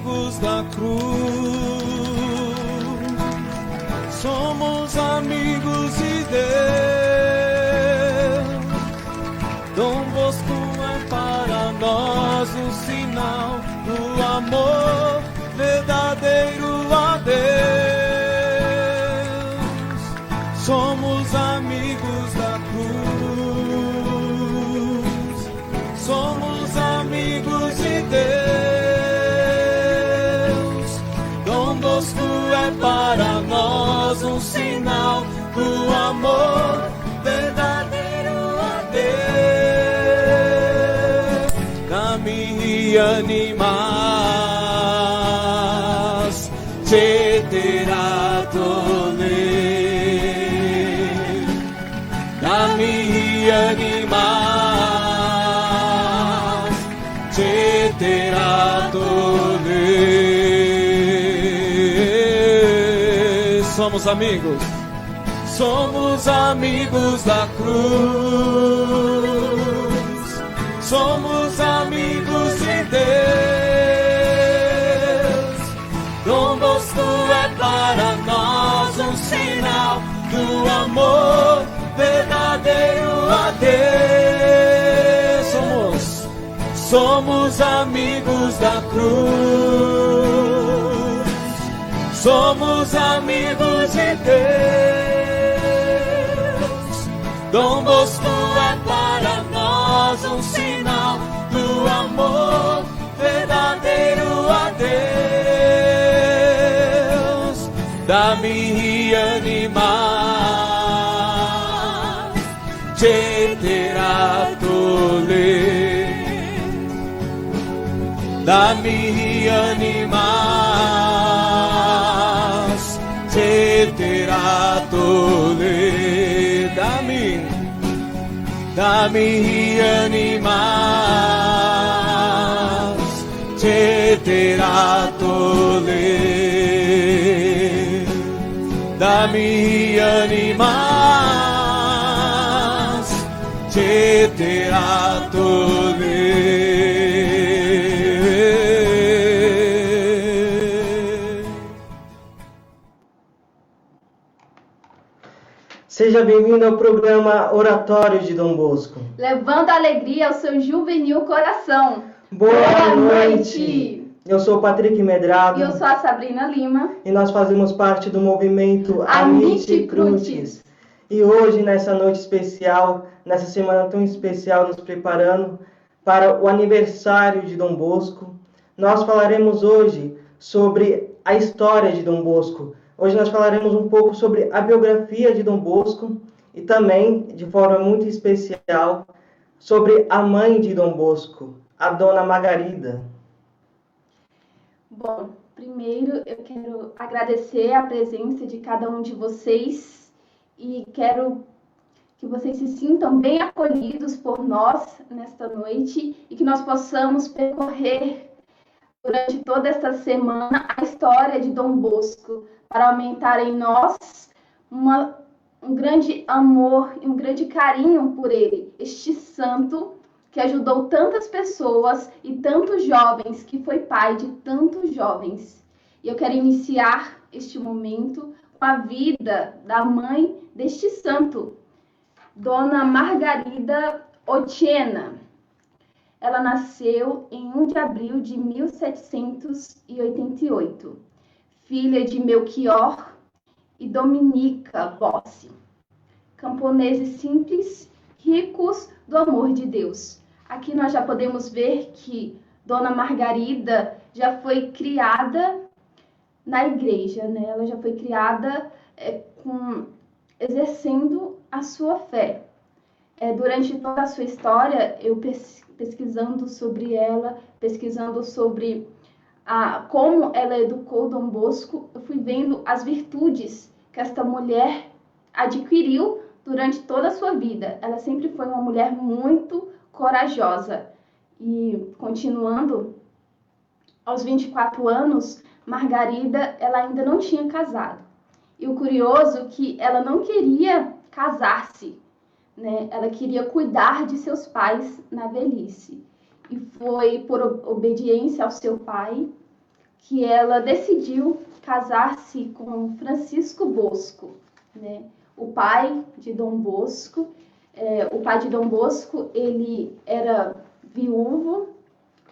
amigos da cruz, somos amigos de Deus. Dom Bosco é para nós um sinal do amor verdadeiro a Deus. Somos amigos da cruz, somos amigos de Deus. Dom Bosco é para nós um sinal do amor verdadeiro a Deus. Dá-me animas, te terá toler. Dá-me animas, te terá toler. Somos amigos da cruz, somos amigos de Deus. Dom Bosco é para nós um sinal do amor verdadeiro a Deus. Somos amigos da cruz, somos amigos de Deus. Dom Bosco é para nós um sinal do amor verdadeiro a Deus. Dá-me animar, te terá toler. Dá-me animas, te terá toler. Dá-me animas, te terá toler. Dá-me animas, te terá toler. Seja bem-vindo ao programa Oratório de Dom Bosco. Levando alegria ao seu juvenil coração. Boa noite! Eu sou o Patrick Medrado. E eu sou a Sabrina Lima. E nós fazemos parte do movimento Amici Crucis. E hoje, nessa noite especial, nessa semana tão especial, nos preparando para o aniversário de Dom Bosco, nós falaremos hoje sobre a história de Dom Bosco. Hoje nós falaremos um pouco sobre a biografia de Dom Bosco e também, de forma muito especial, sobre a mãe de Dom Bosco, a Dona Margarida. Bom, primeiro eu quero agradecer a presença de cada um de vocês e quero que vocês se sintam bem acolhidos por nós nesta noite e que nós possamos percorrer durante toda esta semana a história de Dom Bosco, para aumentar em nós um grande amor e um grande carinho por ele, este santo que ajudou tantas pessoas e tantos jovens, que foi pai de tantos jovens. E eu quero iniciar este momento com a vida da mãe deste santo, Dona Margarida Otiena. Ela nasceu em 1 de abril de 1788, filha de Melchior e Dominica Bossi, camponeses simples, ricos do amor de Deus. Aqui nós já podemos ver que Dona Margarida já foi criada na igreja, né? Ela já foi criada exercendo a sua fé. Durante toda a sua história, eu pesquisando sobre ela, pesquisando sobre como ela educou Dom Bosco, eu fui vendo as virtudes que esta mulher adquiriu durante toda a sua vida. Ela sempre foi uma mulher muito corajosa. E continuando, aos 24 anos, Margarida ela ainda não tinha casado. E o curioso é que ela não queria casar-se, né? Ela queria cuidar de seus pais na velhice. E foi por obediência ao seu pai, que ela decidiu casar-se com Francisco Bosco, né? O pai de Dom Bosco. O pai de Dom Bosco, ele era viúvo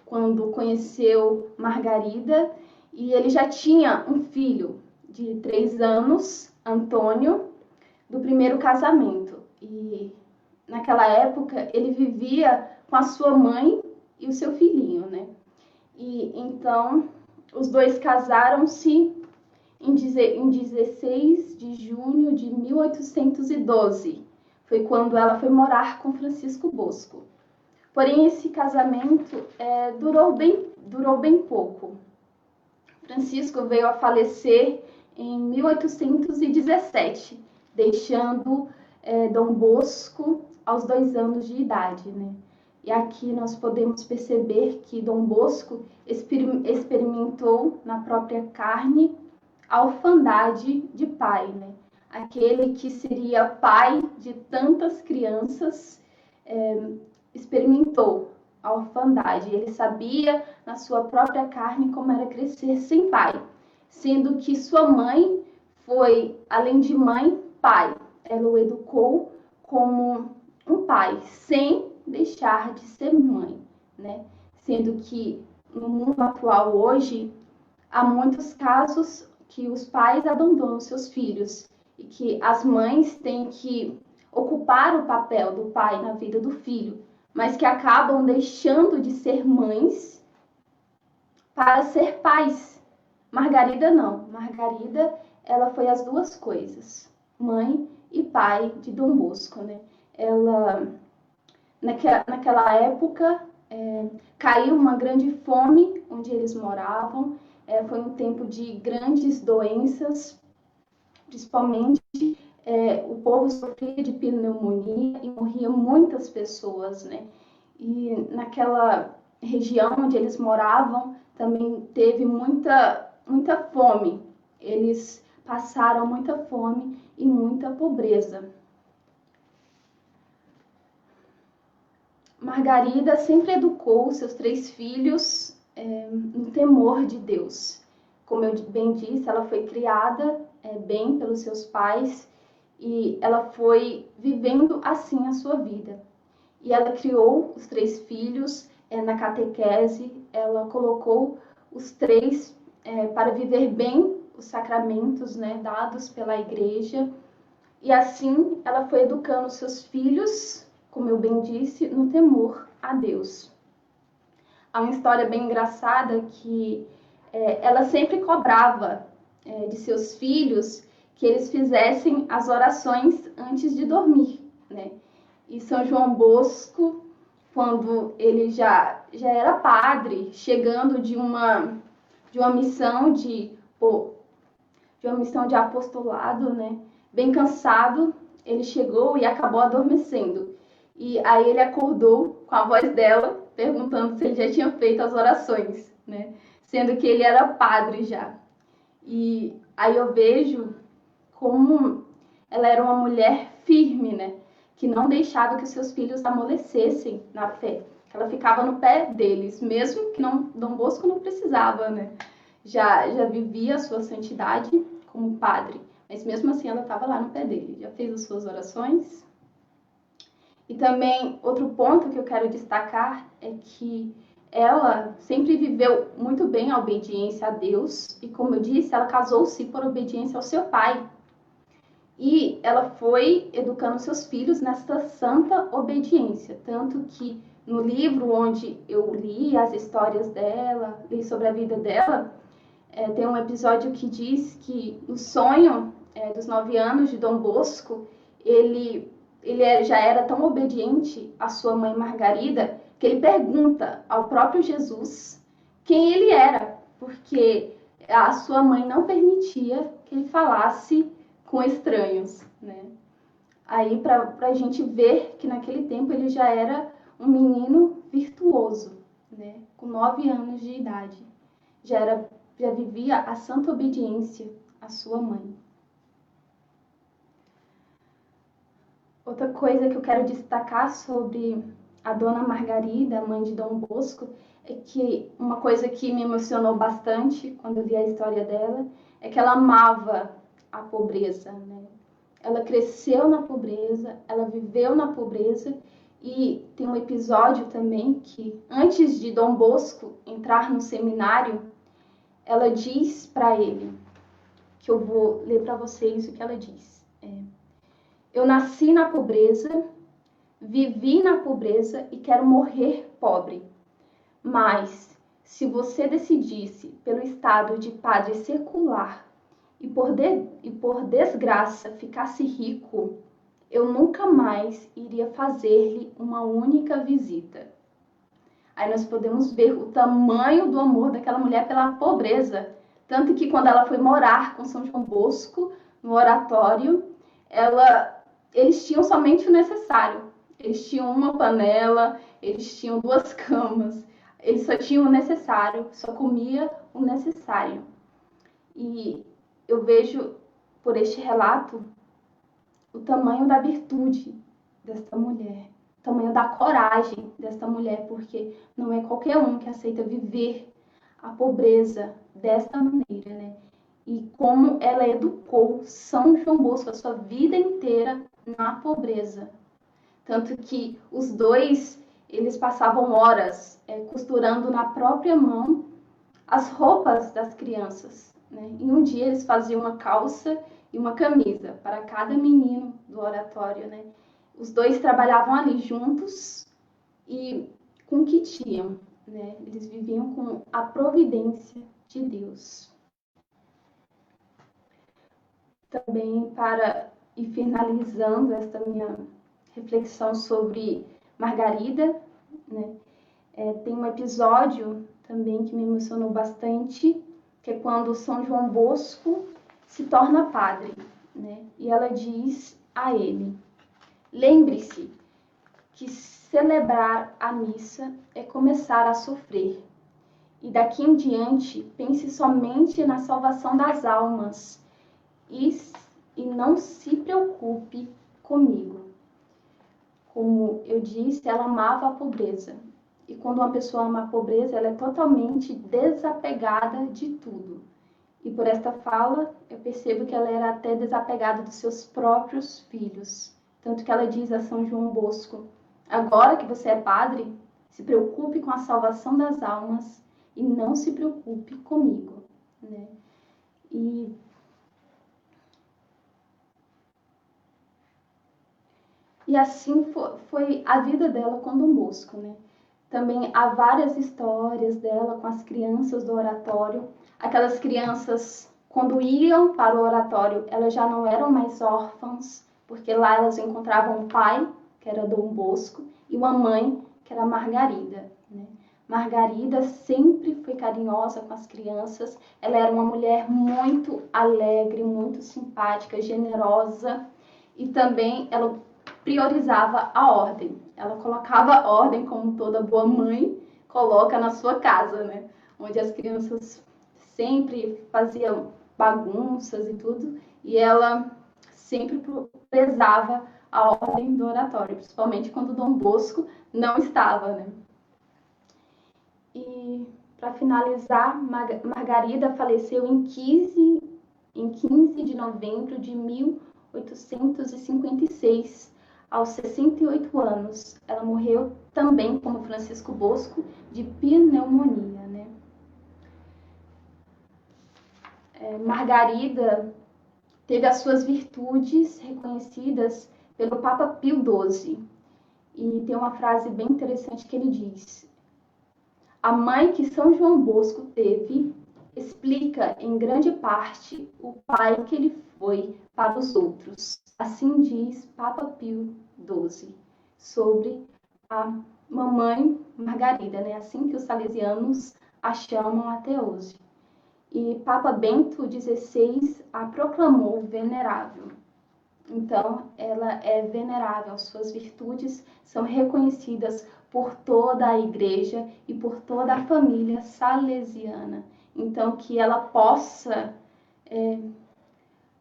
quando conheceu Margarida, e ele já tinha um filho de 3 anos, Antônio, do primeiro casamento. E naquela época ele vivia com a sua mãe e o seu filhinho, né? E então os dois casaram-se em 16 de junho de 1812. Foi quando ela foi morar com Francisco Bosco. Porém, esse casamento durou bem pouco. Francisco veio a falecer em 1817, deixando Dom Bosco aos 2 anos de idade, né? E aqui nós podemos perceber que Dom Bosco experimentou na própria carne a orfandade de pai, né? Aquele que seria pai de tantas crianças experimentou a orfandade. Ele sabia na sua própria carne como era crescer sem pai, sendo que sua mãe foi, além de mãe, pai. Ela o educou como um pai, sem deixar de ser mãe, né? Sendo que no mundo atual hoje há muitos casos que os pais abandonam seus filhos e que as mães têm que ocupar o papel do pai na vida do filho, mas que acabam deixando de ser mães para ser pais. Margarida não. Margarida, ela foi as duas coisas, mãe e pai de Dom Bosco, né? Ela, naquela época, caiu uma grande fome onde eles moravam. Foi um tempo de grandes doenças, principalmente o povo sofria de pneumonia e morriam muitas pessoas, né? E naquela região onde eles moravam também teve muita fome. Eles passaram muita fome e muita pobreza. Margarida sempre educou seus 3 filhos no temor de Deus. Como eu bem disse, ela foi criada bem pelos seus pais e ela foi vivendo assim a sua vida. E ela criou os 3 filhos na catequese, ela colocou os 3 para viver bem os sacramentos, né, dados pela igreja. E assim ela foi educando seus filhos, como eu bem disse, no temor a Deus. Há uma história bem engraçada que ela sempre cobrava de seus filhos que eles fizessem as orações antes de dormir, né? E São João Bosco, quando ele já era padre, chegando de uma missão de apostolado, né? Bem cansado, ele chegou e acabou adormecendo. E aí ele acordou com a voz dela, perguntando se ele já tinha feito as orações, né? Sendo que ele era padre já. E aí eu vejo como ela era uma mulher firme, né? Que não deixava que os seus filhos amolecessem na fé. Ela ficava no pé deles, mesmo que Dom Bosco não precisava, né? Já vivia a sua santidade como padre, mas mesmo assim ela estava lá no pé dele. Já fez as suas orações. E também outro ponto que eu quero destacar é que ela sempre viveu muito bem a obediência a Deus e, como eu disse, ela casou-se por obediência ao seu pai. E ela foi educando seus filhos nesta santa obediência, tanto que no livro onde eu li as histórias dela, li sobre a vida dela, tem um episódio que diz que no sonho dos 9 anos de Dom Bosco, ele já era tão obediente à sua mãe Margarida que ele pergunta ao próprio Jesus quem ele era, porque a sua mãe não permitia que ele falasse com estranhos, né? Aí para a gente ver que naquele tempo ele já era um menino virtuoso, né? Com 9 anos de idade, já vivia a santa obediência à sua mãe. Outra coisa que eu quero destacar sobre a Dona Margarida, mãe de Dom Bosco, é que uma coisa que me emocionou bastante quando eu li a história dela é que ela amava a pobreza, né? Ela cresceu na pobreza, ela viveu na pobreza, e tem um episódio também que, antes de Dom Bosco entrar no seminário, ela diz para ele, que eu vou ler para vocês o que ela diz. Eu nasci na pobreza, vivi na pobreza e quero morrer pobre. Mas, se você decidisse, pelo estado de padre secular, e por desgraça ficasse rico, eu nunca mais iria fazer-lhe uma única visita. Aí nós podemos ver o tamanho do amor daquela mulher pela pobreza. Tanto que quando ela foi morar com São João Bosco, no oratório, eles tinham somente o necessário. Eles tinham uma panela, eles tinham 2 camas, eles só tinham o necessário, só comia o necessário. E eu vejo, por este relato, o tamanho da virtude desta mulher, o tamanho da coragem desta mulher, porque não é qualquer um que aceita viver a pobreza desta maneira, né? E como ela educou São João Bosco a sua vida inteira na pobreza. Tanto que os dois, eles passavam horas costurando na própria mão as roupas das crianças, né? E um dia eles faziam uma calça e uma camisa para cada menino do oratório, né? Os dois trabalhavam ali juntos e com o que tinham, né? Eles viviam com a providência de Deus. Também, para ir finalizando esta minha reflexão sobre Margarida, né? Tem um episódio também que me emocionou bastante, que é quando São João Bosco se torna padre, né? E ela diz a ele: lembre-se que celebrar a missa é começar a sofrer, e daqui em diante pense somente na salvação das almas e não se preocupe comigo. Como eu disse, ela amava a pobreza. E quando uma pessoa ama a pobreza, ela é totalmente desapegada de tudo. E por esta fala, eu percebo que ela era até desapegada dos seus próprios filhos. Tanto que ela diz a São João Bosco: agora que você é padre, se preocupe com a salvação das almas e não se preocupe comigo, né? E assim foi a vida dela com Dom Bosco, né? Também há várias histórias dela com as crianças do oratório. Aquelas crianças, quando iam para o oratório, elas já não eram mais órfãs, porque lá elas encontravam um pai, que era Dom Bosco, e uma mãe, que era Margarida, né? Margarida sempre foi carinhosa com as crianças. Ela era uma mulher muito alegre, muito simpática, generosa, e também ela priorizava a ordem. Ela colocava ordem, como toda boa mãe coloca na sua casa, né? Onde as crianças sempre faziam bagunças e tudo, e ela sempre prezava a ordem do oratório, principalmente quando Dom Bosco não estava, né? E, para finalizar, Margarida faleceu em 15 de novembro de 1856, aos 68 anos. Ela morreu também, como Francisco Bosco, de pneumonia, né? Margarida teve as suas virtudes reconhecidas pelo Papa Pio XII. E tem uma frase bem interessante que ele diz: a mãe que São João Bosco teve explica em grande parte o pai que ele foi para os outros. Assim diz Papa Pio XII sobre a mamãe Margarida, né? Assim que os salesianos a chamam até hoje. E Papa Bento XVI a proclamou venerável. Então, ela é venerável, suas virtudes são reconhecidas por toda a igreja e por toda a família salesiana. Então, que ela possa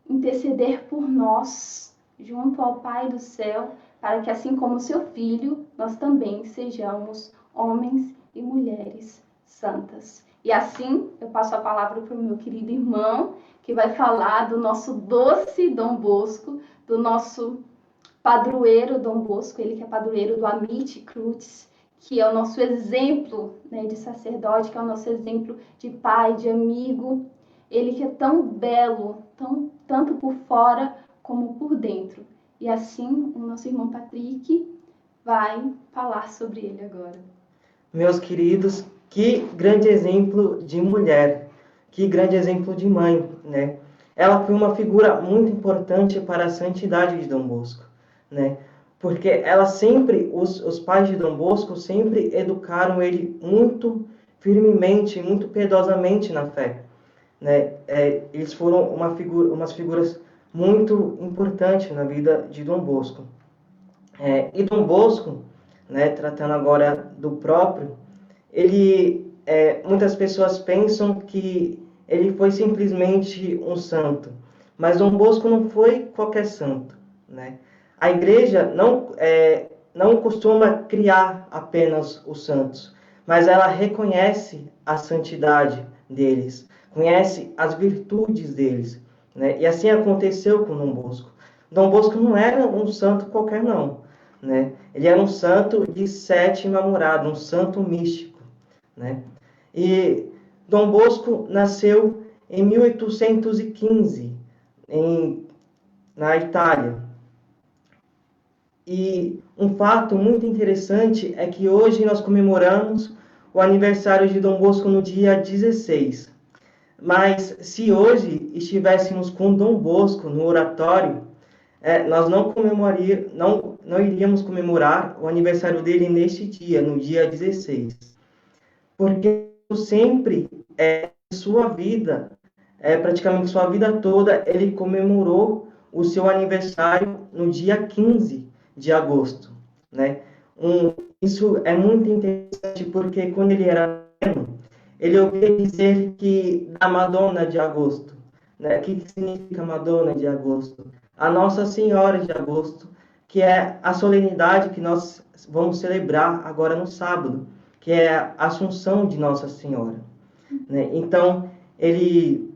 interceder por nós, junto ao Pai do céu, para que, assim como seu filho, nós também sejamos homens e mulheres santas. E assim, eu passo a palavra para o meu querido irmão, que vai falar do nosso doce Dom Bosco, do nosso padroeiro Dom Bosco, ele que é padroeiro do Amici Crucis, que é o nosso exemplo, né, de sacerdote, que é o nosso exemplo de pai, de amigo. Ele que é tão belo, tanto por fora como por dentro. E assim, o nosso irmão Patrick vai falar sobre ele agora. Meus queridos, que grande exemplo de mulher, que grande exemplo de mãe, né? Ela foi uma figura muito importante para a santidade de Dom Bosco, né? Porque ela sempre, os pais de Dom Bosco sempre educaram ele muito firmemente, muito piedosamente na fé, né? Eles foram umas figuras muito importantes na vida de Dom Bosco. E Dom Bosco, né, tratando agora do próprio, muitas pessoas pensam que ele foi simplesmente um santo, mas Dom Bosco não foi qualquer santo, né? A igreja não costuma criar apenas os santos, mas ela reconhece a santidade deles, conhece as virtudes deles, né? E assim aconteceu com Dom Bosco. Dom Bosco não era um santo qualquer, não, né? Ele era um santo de sétima morada, um santo místico, né? E Dom Bosco nasceu em 1815, na Itália. E um fato muito interessante é que hoje nós comemoramos o aniversário de Dom Bosco no dia 16. Mas se hoje estivéssemos com Dom Bosco no oratório, nós não iríamos comemorar o aniversário dele neste dia, no dia 16. Porque sempre, sua vida, praticamente sua vida toda, ele comemorou o seu aniversário no dia 15 de agosto, né? Isso é muito interessante porque quando ele era pequeno, ele ouvia dizer que da Madonna de Agosto, né? O que significa Madonna de Agosto? A Nossa Senhora de Agosto, que é a solenidade que nós vamos celebrar agora no sábado, que é a Assunção de Nossa Senhora, né? Então, ele,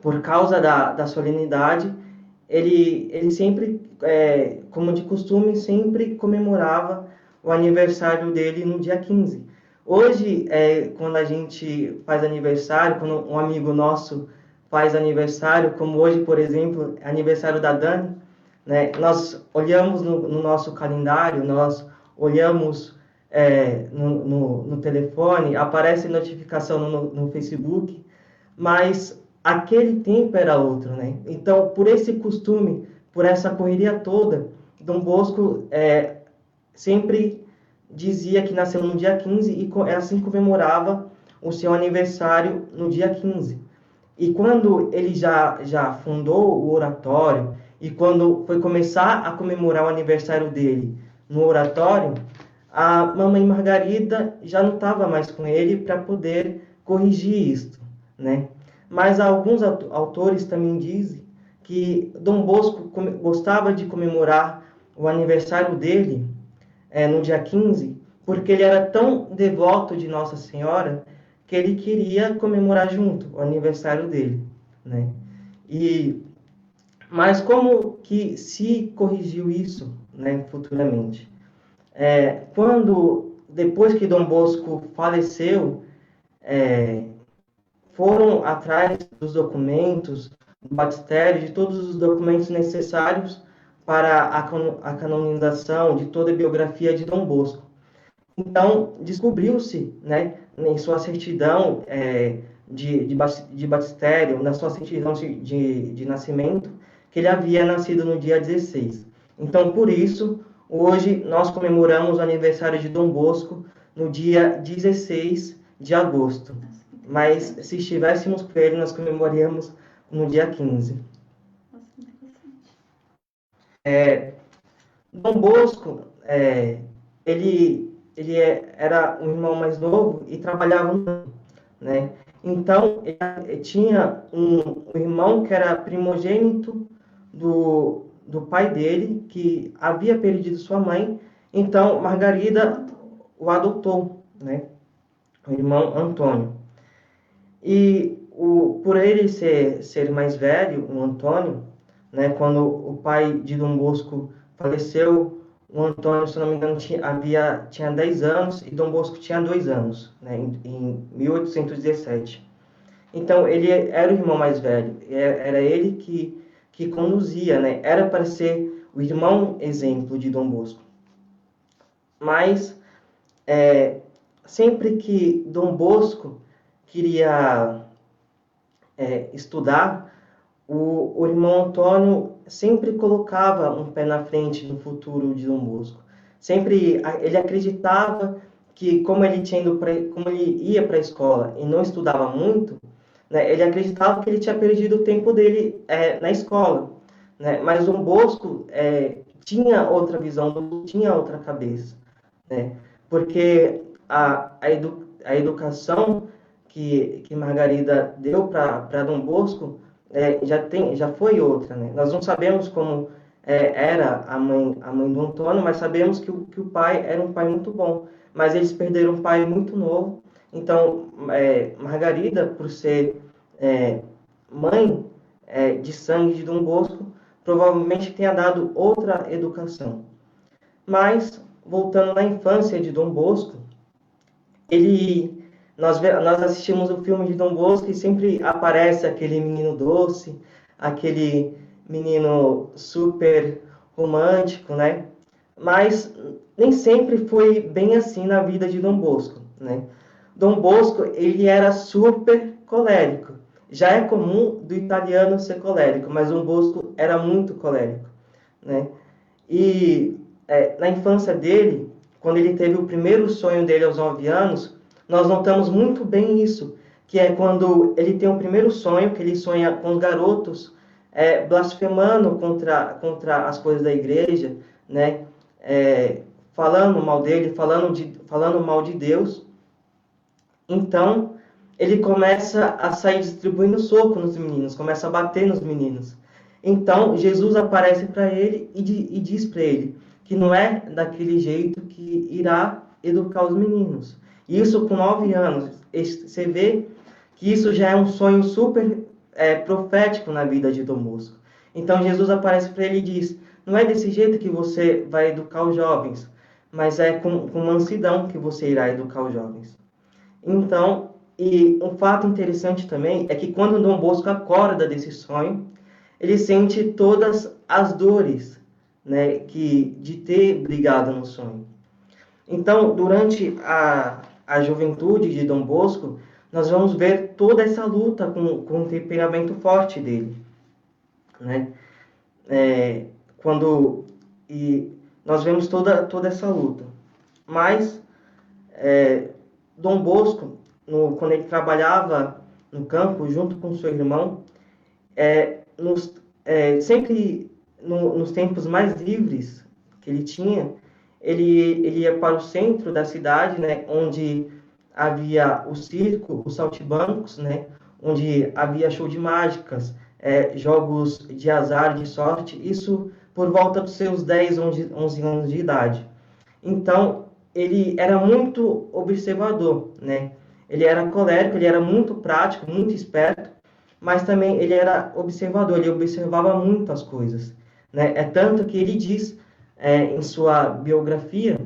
por causa da solenidade, ele sempre, como de costume, sempre comemorava o aniversário dele no dia 15. Hoje, quando a gente faz aniversário, quando um amigo nosso faz aniversário, como hoje, por exemplo, é aniversário da Dani, né, nós olhamos no nosso calendário, nós olhamos no telefone, aparece notificação no Facebook, mas aquele tempo era outro, né? Então, por esse costume, por essa correria toda, Dom Bosco sempre dizia que nasceu no dia 15 e assim comemorava o seu aniversário no dia 15. E quando ele já fundou o oratório e quando foi começar a comemorar o aniversário dele no oratório, a mamãe Margarida já não estava mais com ele para poder corrigir isto, né? Mas alguns autores também dizem que Dom Bosco gostava de comemorar o aniversário dele no dia 15, porque ele era tão devoto de Nossa Senhora que ele queria comemorar junto o aniversário dele, né? Mas como que se corrigiu isso, né, futuramente? Depois que Dom Bosco faleceu, foram atrás dos documentos, do batistério, de todos os documentos necessários para a canonização de toda a biografia de Dom Bosco. Então, descobriu-se, né, em sua certidão de batistério, na sua certidão de nascimento, que ele havia nascido no dia 16. Então, por isso, hoje nós comemoramos o aniversário de Dom Bosco no dia 16 de agosto. Mas, se estivéssemos com ele, nós comemoraríamos no dia 15. Dom Bosco, ele era um irmão mais novo e trabalhava no campo, né? Então, ele tinha um irmão que era primogênito do pai dele, que havia perdido sua mãe. Então, Margarida o adotou, né? o irmão Antônio. E por ele ser mais velho, o Antônio, né, quando o pai de Dom Bosco faleceu, o Antônio, se não me engano, tinha 10 anos e Dom Bosco tinha 2 anos, né, em 1817. Então, ele era o irmão mais velho, era ele que conduzia, né, era para ser o irmão exemplo de Dom Bosco. Mas, sempre que Dom Bosco queria estudar, o irmão Antônio sempre colocava um pé na frente no futuro de Dom Bosco. Sempre ele acreditava que, como ele ia para a escola e não estudava muito, né, ele acreditava que ele tinha perdido o tempo dele na escola, né? Mas Dom Bosco tinha outra visão, tinha outra cabeça, né? Porque a educação que Margarida deu para Dom Bosco já foi outra, né? Nós não sabemos como era a mãe do Antônio, mas sabemos que o pai era um pai muito bom. Mas eles perderam um pai muito novo. Então, Margarida, por ser mãe de sangue de Dom Bosco, provavelmente tenha dado outra educação. Mas, voltando na infância de Dom Bosco, nós assistimos o filme de Dom Bosco e sempre aparece aquele menino doce, aquele menino super romântico, né? Mas nem sempre foi bem assim na vida de Dom Bosco, né? Dom Bosco, ele era super colérico. Já é comum do italiano ser colérico, mas Dom Bosco era muito colérico, né? E na infância dele, quando ele teve o primeiro sonho dele aos 9 anos, nós notamos muito bem isso, que é quando ele tem o primeiro sonho, que ele sonha com os garotos blasfemando contra as coisas da igreja, né? Falando mal dele, falando mal de Deus. Então, ele começa a sair distribuindo soco nos meninos, começa a bater nos meninos. Então, Jesus aparece para ele e diz para ele que não é daquele jeito que irá educar os meninos. Isso com 9 anos. Você vê que isso já é um sonho super profético na vida de Dom Bosco. Então, Jesus aparece para ele e diz: não é desse jeito que você vai educar os jovens, mas é com mansidão que você irá educar os jovens. Então, e um fato interessante também é que quando Dom Bosco acorda desse sonho, ele sente todas as dores, né, de ter brigado no sonho. Então, durante a juventude de Dom Bosco, nós vamos ver toda essa luta com o temperamento forte dele, né? Nós vemos toda essa luta. Mas Dom Bosco, quando ele trabalhava no campo junto com seu irmão, sempre nos tempos mais livres que ele tinha, ele ia para o centro da cidade, né, onde havia o circo, os saltimbancos, né, onde havia show de mágicas, jogos de azar, de sorte, isso por volta dos seus 10, 11 anos de idade. Então, ele era muito observador, né? Ele era colérico, ele era muito prático, muito esperto, mas também ele era observador, ele observava muito as coisas, né? É tanto que ele diz em sua biografia,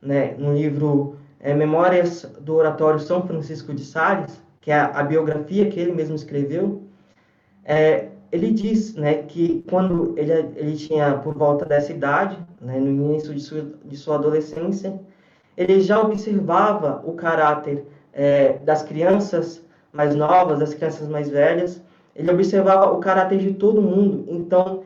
né, no livro Memórias do Oratório São Francisco de Sales, que é a biografia que ele mesmo escreveu, ele diz, né, que quando ele tinha por volta dessa idade, né, no início de sua adolescência, ele já observava o caráter das crianças mais novas, das crianças mais velhas, ele observava o caráter de todo mundo. Então,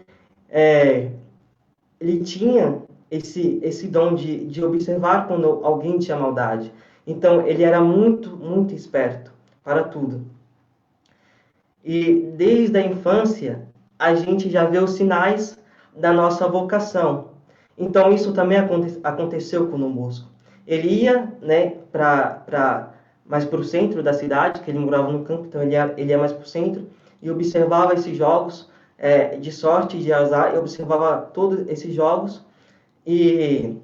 ele tinha esse dom de observar quando alguém tinha maldade. Então, ele era muito, muito esperto para tudo. E desde a infância, a gente já vê os sinais da nossa vocação. Então, isso também aconteceu com Dom Bosco. Ele ia, né, mais para o centro da cidade, que ele morava no campo, então ele ia mais para o centro, e observava esses jogos de sorte e de azar, e observava todos esses jogos, e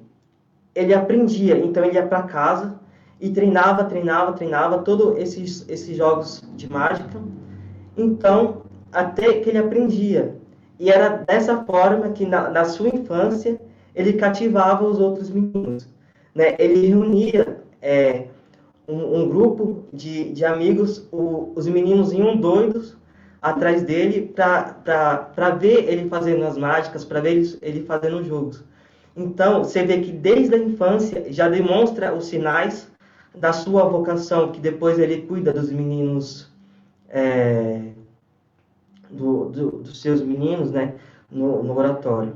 ele aprendia. Então, ele ia para casa e treinava todos esses jogos de mágica. Então, até que ele aprendia. E era dessa forma que, na sua infância, ele cativava os outros meninos, né? Ele reunia um grupo de amigos, os meninos iam doidos atrás dele para ver ele fazendo as mágicas, para ver ele fazendo os jogos. Então, você vê que desde a infância já demonstra os sinais da sua vocação, que depois ele cuida dos meninos, dos seus meninos, né, no oratório.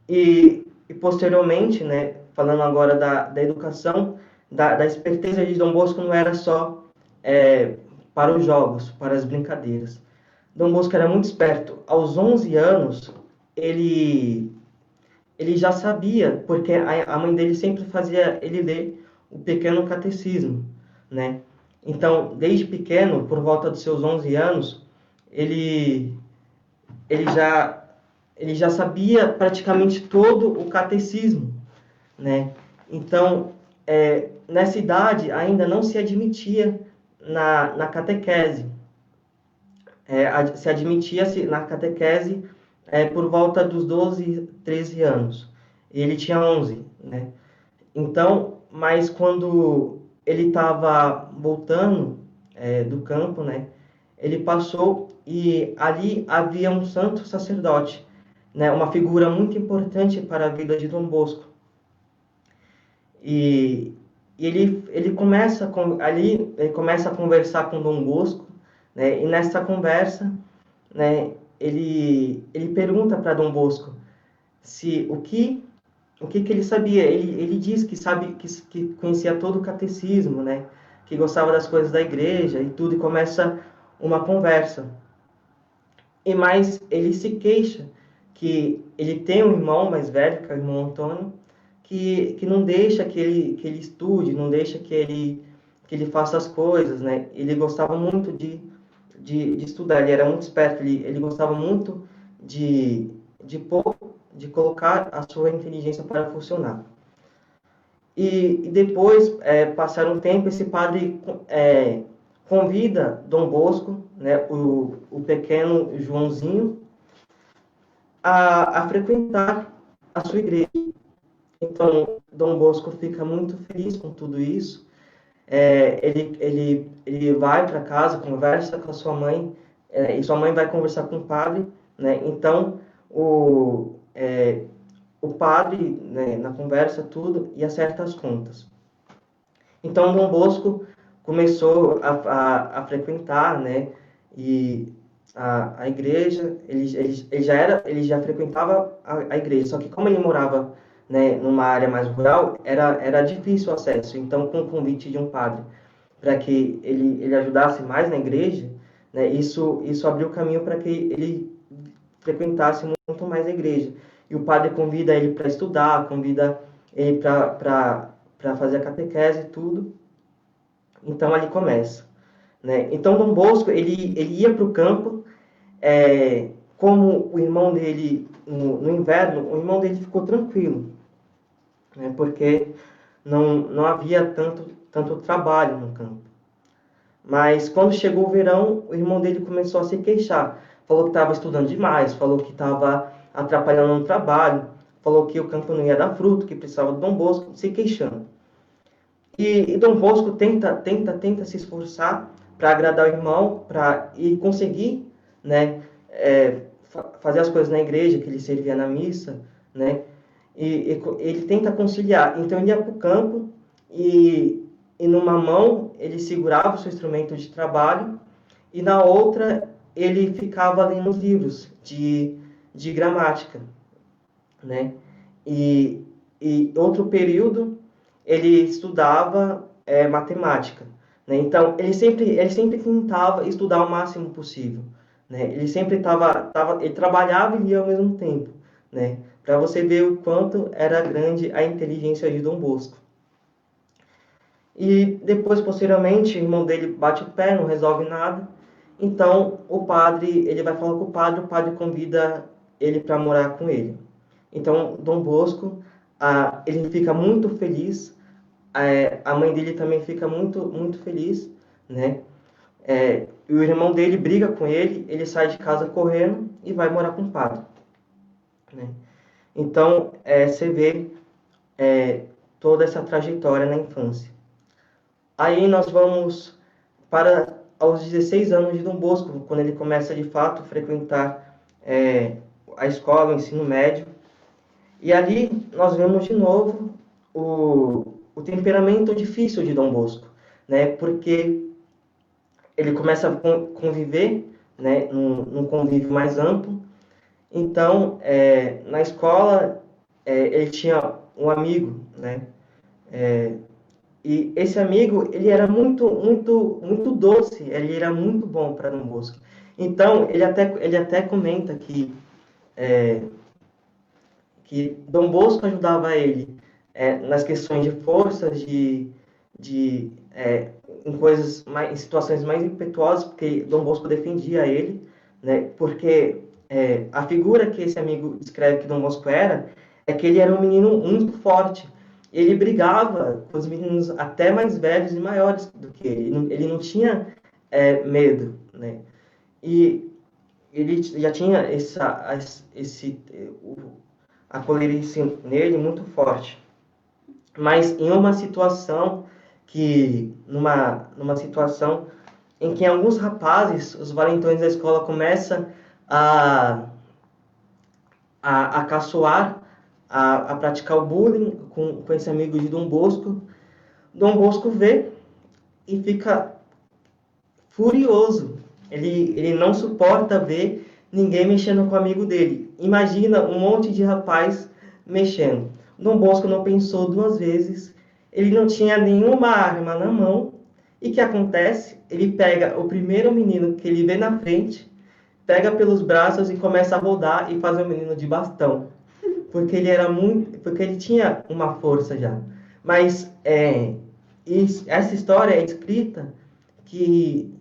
E posteriormente, né, falando agora da educação, da esperteza de Dom Bosco, não era só para os jogos, para as brincadeiras. Dom Bosco era muito esperto. Aos 11 anos, ele já sabia, porque a mãe dele sempre fazia ele ler o Pequeno Catecismo, né? Então, desde pequeno, por volta dos seus 11 anos, ele já sabia praticamente todo o catecismo, né? Então, nessa idade, ainda não se admitia na catequese. Se admitia-se na catequese por volta dos 12, 13 anos. E ele tinha 11, né? Então, mas quando ele estava voltando do campo, né? Ele passou e ali havia um santo sacerdote, né? Uma figura muito importante para a vida de Dom Bosco. E ele começa a conversar com Dom Bosco, né? E nessa conversa, né? Ele pergunta para Dom Bosco o que ele sabia. Ele diz que conhecia todo o catecismo, né? Que gostava das coisas da igreja e tudo, e começa uma conversa. Mas ele se queixa que ele tem um irmão mais velho, que é o irmão Antônio, que não deixa que ele estude, não deixa que ele faça as coisas, né? Ele gostava muito de estudar, ele era muito esperto, ele gostava muito de colocar a sua inteligência para funcionar. E depois, passar um tempo, esse padre convida Dom Bosco, né, o pequeno Joãozinho, a frequentar a sua igreja. Então, Dom Bosco fica muito feliz com tudo isso. Ele vai para casa, conversa com a sua mãe, e sua mãe vai conversar com o padre, né? Então, o padre, né, na conversa, tudo, e acerta as contas. Então, Dom Bosco começou a frequentar, né, e a igreja. Ele já frequentava a igreja, só que como ele morava, né, numa área mais rural, era difícil o acesso. Então, com o convite de um padre para que ele ajudasse mais na igreja, né, isso abriu caminho para que ele frequentasse muito mais a igreja. E o padre convida ele para estudar, convida ele para fazer a catequese e tudo. Então, ali começa, né? Então, Dom Bosco, ele ia para o campo, como o irmão dele, no inverno, o irmão dele ficou tranquilo, né? Porque não havia tanto trabalho no campo. Mas, quando chegou o verão, o irmão dele começou a se queixar. Falou que estava estudando demais, falou que estava atrapalhando no trabalho, falou que o campo não ia dar fruto, que precisava de Dom Bosco, se queixando. E Dom Bosco tenta se esforçar para agradar o irmão, e conseguir, né, fazer as coisas na igreja, que ele servia na missa, né, e ele tenta conciliar. Então ele ia para o campo e numa mão ele segurava o seu instrumento de trabalho e na outra ele ficava lendo os livros de gramática, né? E outro período ele estudava matemática, né? Então ele sempre tentava estudar o máximo possível, né? Ele sempre ele trabalhava e lia ao mesmo tempo, né? Para você ver o quanto era grande a inteligência de Dom Bosco. E depois, posteriormente, o irmão dele bate o pé, não resolve nada. Então, ele vai falar com o padre convida ele para morar com ele. Então, Dom Bosco ele fica muito feliz, a mãe dele também fica muito feliz, né? E o irmão dele briga com ele, ele sai de casa correndo e vai morar com o padre, né? Então, você vê toda essa trajetória na infância. Aí nós vamos para aos 16 anos de Dom Bosco, quando ele começa de fato a frequentar a escola, o ensino médio. E ali nós vemos de novo o temperamento difícil de Dom Bosco, né? Porque ele começa a conviver, né, num convívio mais amplo. Então, na escola, ele tinha um amigo, né? E esse amigo, ele era muito doce, ele era muito bom para Dom Bosco. Então, ele até comenta que Dom Bosco ajudava ele nas questões de forças, em coisas em situações mais impetuosas, porque Dom Bosco defendia ele, né? Porque a figura que esse amigo descreve que Dom Bosco é que ele era um menino muito forte. Ele brigava com os meninos até mais velhos e maiores do que ele. Ele não tinha medo, né? E ele já tinha a colerice nele muito forte. Mas em uma situação numa situação em que alguns rapazes, os valentões da escola, começam a caçoar, a praticar o bullying com esse amigo de Dom Bosco. Dom Bosco vê e fica furioso. Ele não suporta ver ninguém mexendo com o amigo dele. Imagina um monte de rapaz mexendo. Dom Bosco não pensou duas vezes. Ele não tinha nenhuma arma na mão. E o que acontece? Ele pega o primeiro menino que ele vê na frente, pega pelos braços e começa a rodar e faz o menino de bastão. Porque ele tinha uma força já. Mas essa história é escrita que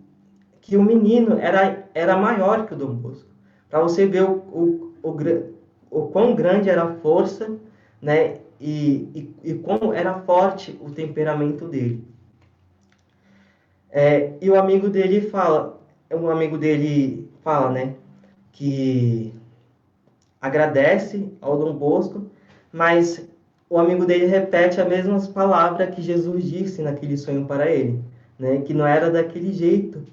o menino era maior que o Dom Bosco. Para você ver o quão grande era a força, né? E como era forte o temperamento dele. E o amigo dele fala, né? Que agradece ao Dom Bosco, mas o amigo dele repete as mesmas palavras que Jesus disse naquele sonho para ele, né? Que não era daquele jeito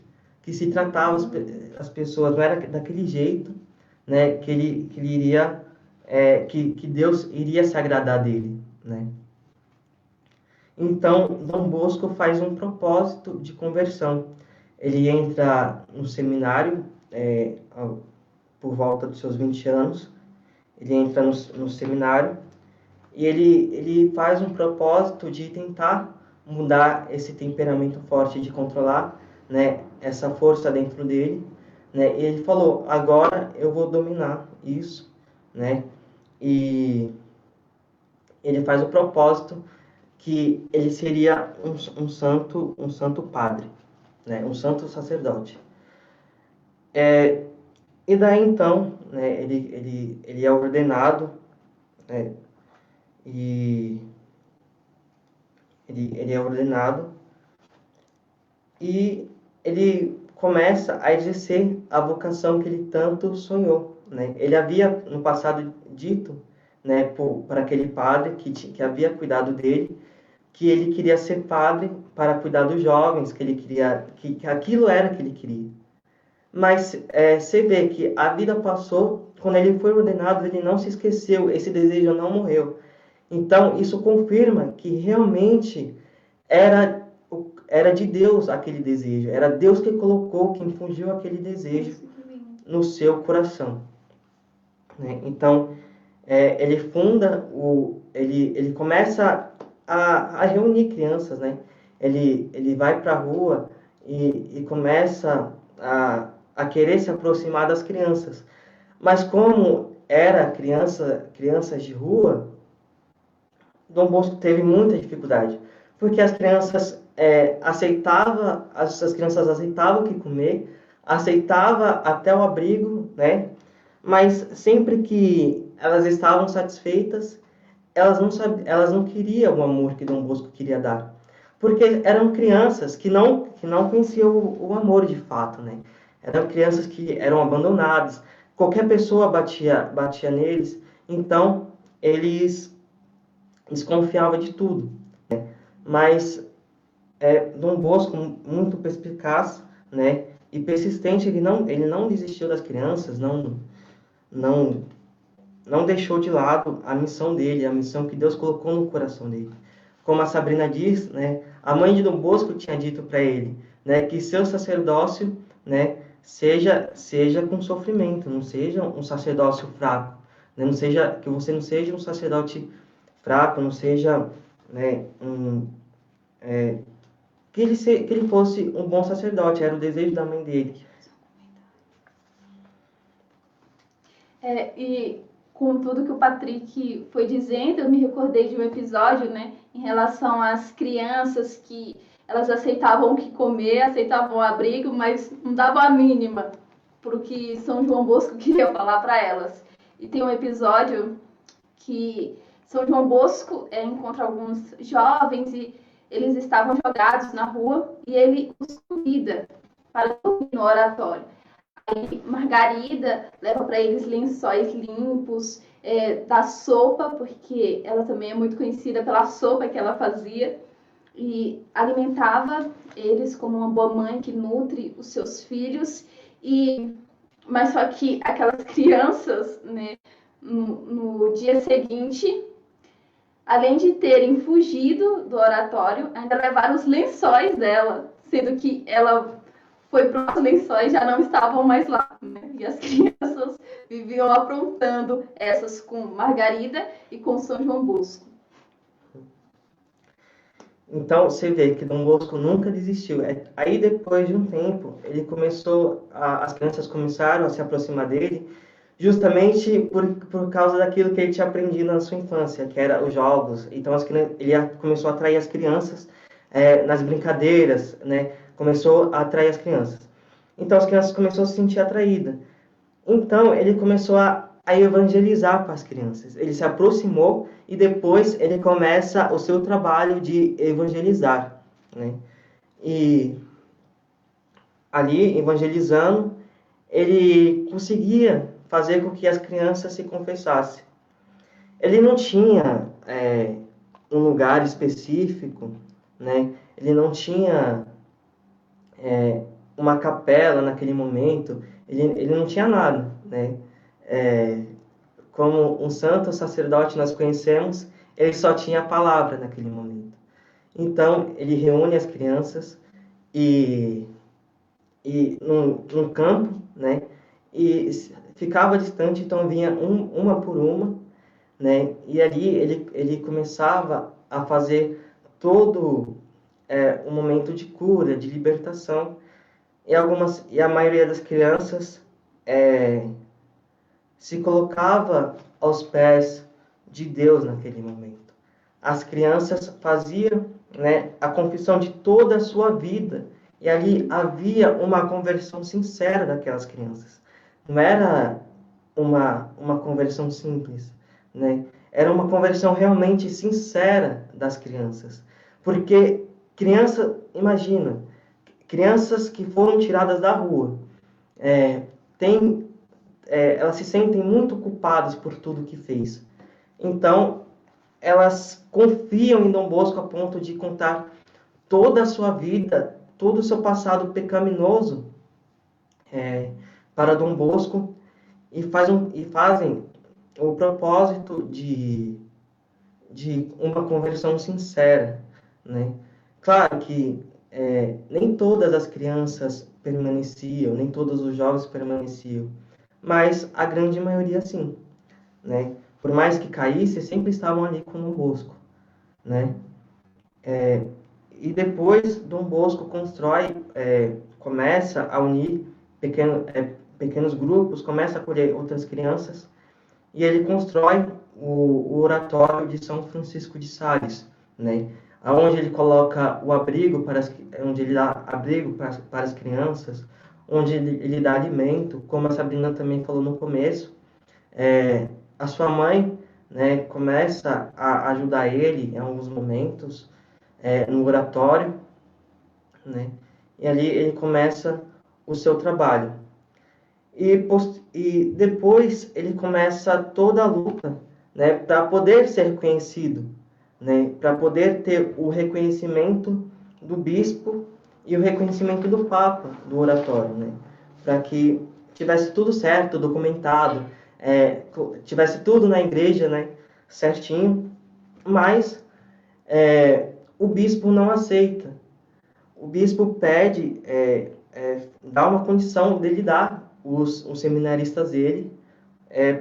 que se tratava as pessoas, não era daquele jeito, né? Que ele iria, que Deus iria se agradar dele, né? Então, Dom Bosco faz um propósito de conversão. Ele entra no seminário por volta dos seus 20 anos. Ele entra no seminário e ele faz um propósito de tentar mudar esse temperamento forte, de controlar, né, essa força dentro dele, né? E ele falou, agora eu vou dominar isso, né? E ele faz o propósito que ele seria um santo padre, né? Um santo sacerdote. E daí então, né, ele é ordenado, né, e ele é ordenado e ele começa a exercer a vocação que ele tanto sonhou, né? Ele havia no passado dito, né, para aquele padre que havia cuidado dele, que ele queria ser padre para cuidar dos jovens, que aquilo era que ele queria. Mas você vê que a vida passou, quando ele foi ordenado, ele não se esqueceu, esse desejo não morreu. Então, isso confirma que realmente era de Deus aquele desejo, era Deus que colocou, que infundiu aquele desejo no seu coração, né? Então, ele funda, ele começa a reunir crianças, né? Ele vai para a rua e começa a querer se aproximar das crianças. Mas como era crianças de rua, Dom Bosco teve muita dificuldade, porque as crianças aceitavam o que comer, aceitava até o abrigo, né? Mas sempre que elas estavam satisfeitas, elas não queriam o amor que Dom Bosco queria dar, porque eram crianças que não conheciam o amor de fato, né? Eram crianças que eram abandonadas, qualquer pessoa batia neles, então eles desconfiavam de tudo. Mas Dom Bosco, muito perspicaz, né, e persistente, ele não desistiu das crianças, não deixou de lado a missão dele, a missão que Deus colocou no coração dele. Como a Sabrina diz, né, a mãe de Dom Bosco tinha dito para ele, né, que seu sacerdócio, né, seja com sofrimento, não seja um sacerdócio fraco, né, que você não seja um sacerdote fraco, não seja, né, que ele fosse um bom sacerdote, era o desejo da mãe dele. E com tudo que o Patrick foi dizendo, eu me recordei de um episódio, né, em relação às crianças que elas aceitavam o que comer, aceitavam o abrigo, mas não davam a mínima para o que São João Bosco queria falar para elas. E tem um episódio que São João Bosco encontra alguns jovens e eles estavam jogados na rua e ele os convida para dormir no oratório. Aí Margarida leva para eles lençóis limpos, dá sopa, porque ela também é muito conhecida pela sopa que ela fazia, e alimentava eles como uma boa mãe que nutre os seus filhos. Mas só que aquelas crianças, né, no dia seguinte, além de terem fugido do oratório, ainda levaram os lençóis dela, sendo que ela foi para os lençóis, já não estavam mais lá, né? E as crianças viviam aprontando, essas com Margarida e com São João Bosco. Então, você vê que Dom Bosco nunca desistiu. Aí, depois de um tempo, as crianças começaram a se aproximar dele, justamente por causa daquilo que ele tinha aprendido na sua infância, que era os jogos. Então, ele começou a atrair as crianças nas brincadeiras, né? Começou a atrair as crianças. Então, as crianças começaram a se sentir atraídas. Então, ele começou a evangelizar para as crianças. Ele se aproximou e depois ele começa o seu trabalho de evangelizar, né? E ali, evangelizando, ele conseguia fazer com que as crianças se confessassem. Ele não tinha um lugar específico, né? Ele não tinha uma capela naquele momento, ele não tinha nada, né? Como um santo sacerdote nós conhecemos, ele só tinha a palavra naquele momento. Então, ele reúne as crianças e num campo, né? E ficava distante, então vinha uma por uma, né? E ali ele começava a fazer todo um momento de cura, de libertação, e a maioria das crianças se colocava aos pés de Deus naquele momento. As crianças faziam, né, a confissão de toda a sua vida, e ali havia uma conversão sincera daquelas crianças. Não era uma conversão simples, né? Era uma conversão realmente sincera das crianças. Porque imagina, crianças que foram tiradas da rua, elas se sentem muito culpadas por tudo que fez. Então, elas confiam em Dom Bosco a ponto de contar toda a sua vida, todo o seu passado pecaminoso para Dom Bosco e fazem o propósito de uma conversão sincera, né? Claro que nem todas as crianças permaneciam, nem todos os jovens permaneciam, mas a grande maioria sim, né? Por mais que caísse, sempre estavam ali com Dom Bosco, né? E depois Dom Bosco começa a unir pequenos grupos, começa a acolher outras crianças, e ele constrói o oratório de São Francisco de Sales, né? Onde ele coloca o abrigo onde ele dá abrigo para as crianças, onde ele dá alimento, como a Sabrina também falou no começo. A sua mãe né, começa a ajudar ele em alguns momentos, no oratório, né, e ali ele começa o seu trabalho. E depois ele começa toda a luta, né, para poder ser reconhecido, né, para poder ter o reconhecimento do bispo e o reconhecimento do papa do oratório, né, para que tivesse tudo certo, documentado, tivesse tudo na igreja, né, certinho, mas o bispo não aceita. O bispo pede, dá uma condição dele dar os seminaristas dele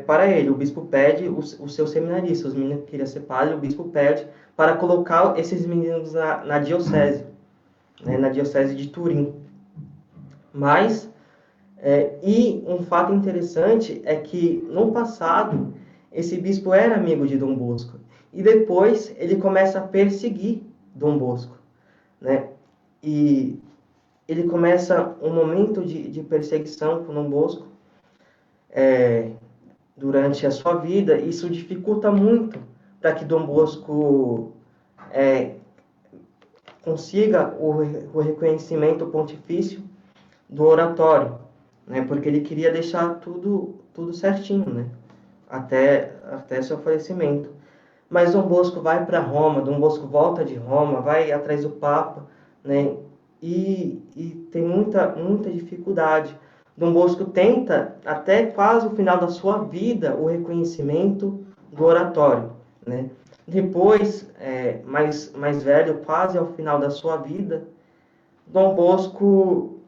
para ele. O bispo pede os seus seminaristas, os meninos que queriam ser padre, o bispo pede para colocar esses meninos na diocese, né, na diocese de Turim. Mas, e um fato interessante é que no passado esse bispo era amigo de Dom Bosco e depois ele começa a perseguir Dom Bosco, né? E ele começa um momento de perseguição com Dom Bosco durante a sua vida. Isso dificulta muito para que Dom Bosco consiga o reconhecimento pontifício do oratório, né? Porque ele queria deixar tudo certinho, né? Até seu falecimento. Mas Dom Bosco vai para Roma, Dom Bosco volta de Roma, vai atrás do Papa, né? E tem muita dificuldade. Dom Bosco tenta, até quase o final da sua vida, o reconhecimento do oratório, né? Depois, mais velho, quase ao final da sua vida, Dom Bosco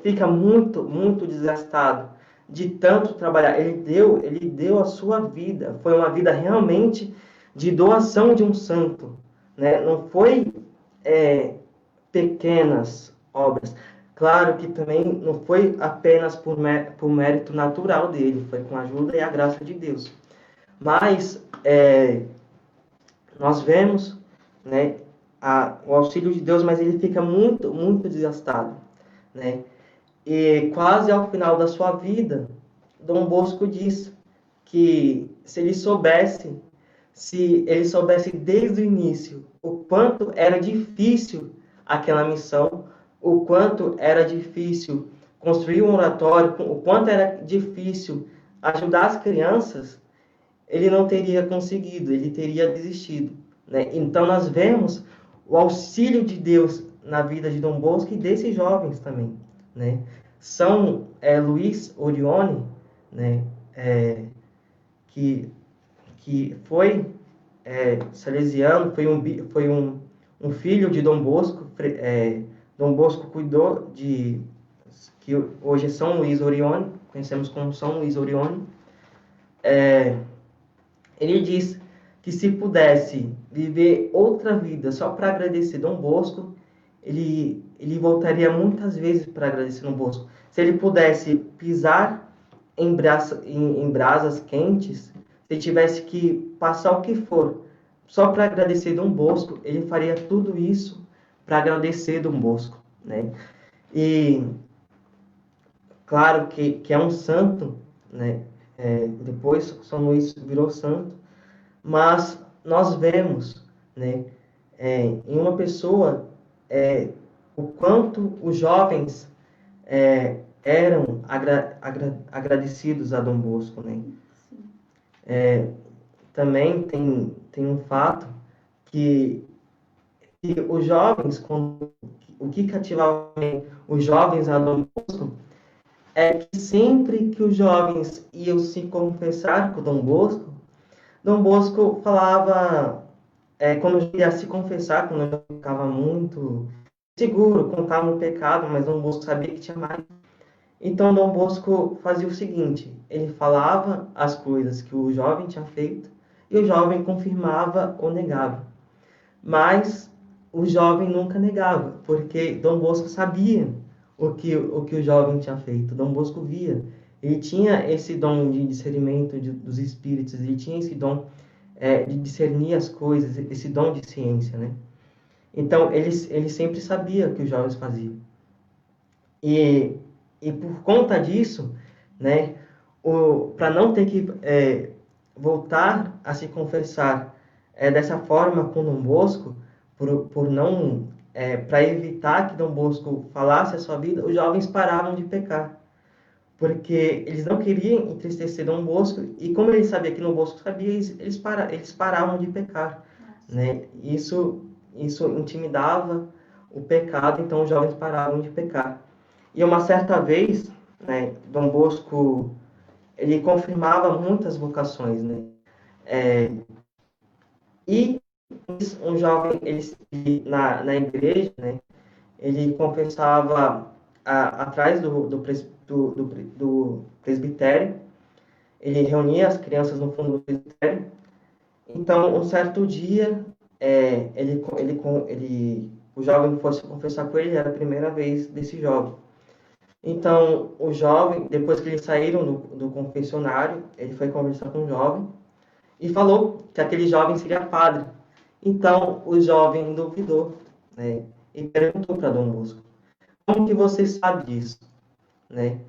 fica muito desgastado de tanto trabalhar. Ele deu a sua vida. Foi uma vida realmente de doação de um santo, né? Não foi pequenas obras. Claro que também não foi apenas por mérito natural dele, foi com a ajuda e a graça de Deus. Mas nós vemos, né, o auxílio de Deus, mas ele fica muito desgastado, né? E quase ao final da sua vida, Dom Bosco diz que se ele soubesse desde o início o quanto era difícil aquela missão, o quanto era difícil construir um oratório, o quanto era difícil ajudar as crianças, ele não teria conseguido, ele teria desistido, né? Então nós vemos o auxílio de Deus na vida de Dom Bosco e desses jovens também, né? São Luís Orione, né? Que foi salesiano, foi um filho de Dom Bosco. Dom Bosco cuidou que hoje é São Luís Orione, conhecemos como São Luís Orione. Ele diz que se pudesse viver outra vida só para agradecer Dom Bosco, ele voltaria muitas vezes para agradecer Dom Bosco. Se ele pudesse pisar em brasas quentes, se tivesse que passar o que for só para agradecer Dom Bosco, ele faria tudo isso para agradecer Dom Bosco, né? E claro que é um santo, né? Depois São Luís virou santo, mas nós vemos, né, em uma pessoa o quanto os jovens eram agradecidos a Dom Bosco, né? Também tem um fato que os jovens, o que cativava os jovens a Dom Bosco é que sempre que os jovens iam se confessar com Dom Bosco falava, quando ia se confessar, quando ele ficava muito seguro, contava um pecado, mas Dom Bosco sabia que tinha mais. Então Dom Bosco fazia o seguinte: ele falava as coisas que o jovem tinha feito e o jovem confirmava ou negava. Mas o jovem nunca negava, porque Dom Bosco sabia o que o jovem tinha feito. Dom Bosco via. Ele tinha esse dom de discernimento dos espíritos, ele tinha esse dom de discernir as coisas, esse dom de ciência, né? Então, ele sempre sabia o que os jovens faziam. E por conta disso, né, para não ter que voltar a se confessar dessa forma com Dom Bosco, por não, para evitar que Dom Bosco falasse a sua vida, os jovens paravam de pecar, porque eles não queriam entristecer Dom Bosco, e como ele sabia que Dom Bosco sabia, eles paravam de pecar, né? Isso intimidava o pecado, então os jovens paravam de pecar. E uma certa vez, né, Dom Bosco, ele confirmava muitas vocações, né? E um jovem, na igreja, né, ele confessava atrás do presbitério, ele reunia as crianças no fundo do presbitério. Então, um certo dia, o jovem foi se confessar com ele, era a primeira vez desse jovem. Então, o jovem, depois que eles saíram do confessionário, ele foi conversar com o jovem e falou que aquele jovem seria padre. Então, o jovem duvidou, né, e perguntou para Dom Bosco: como que você sabe disso? Né?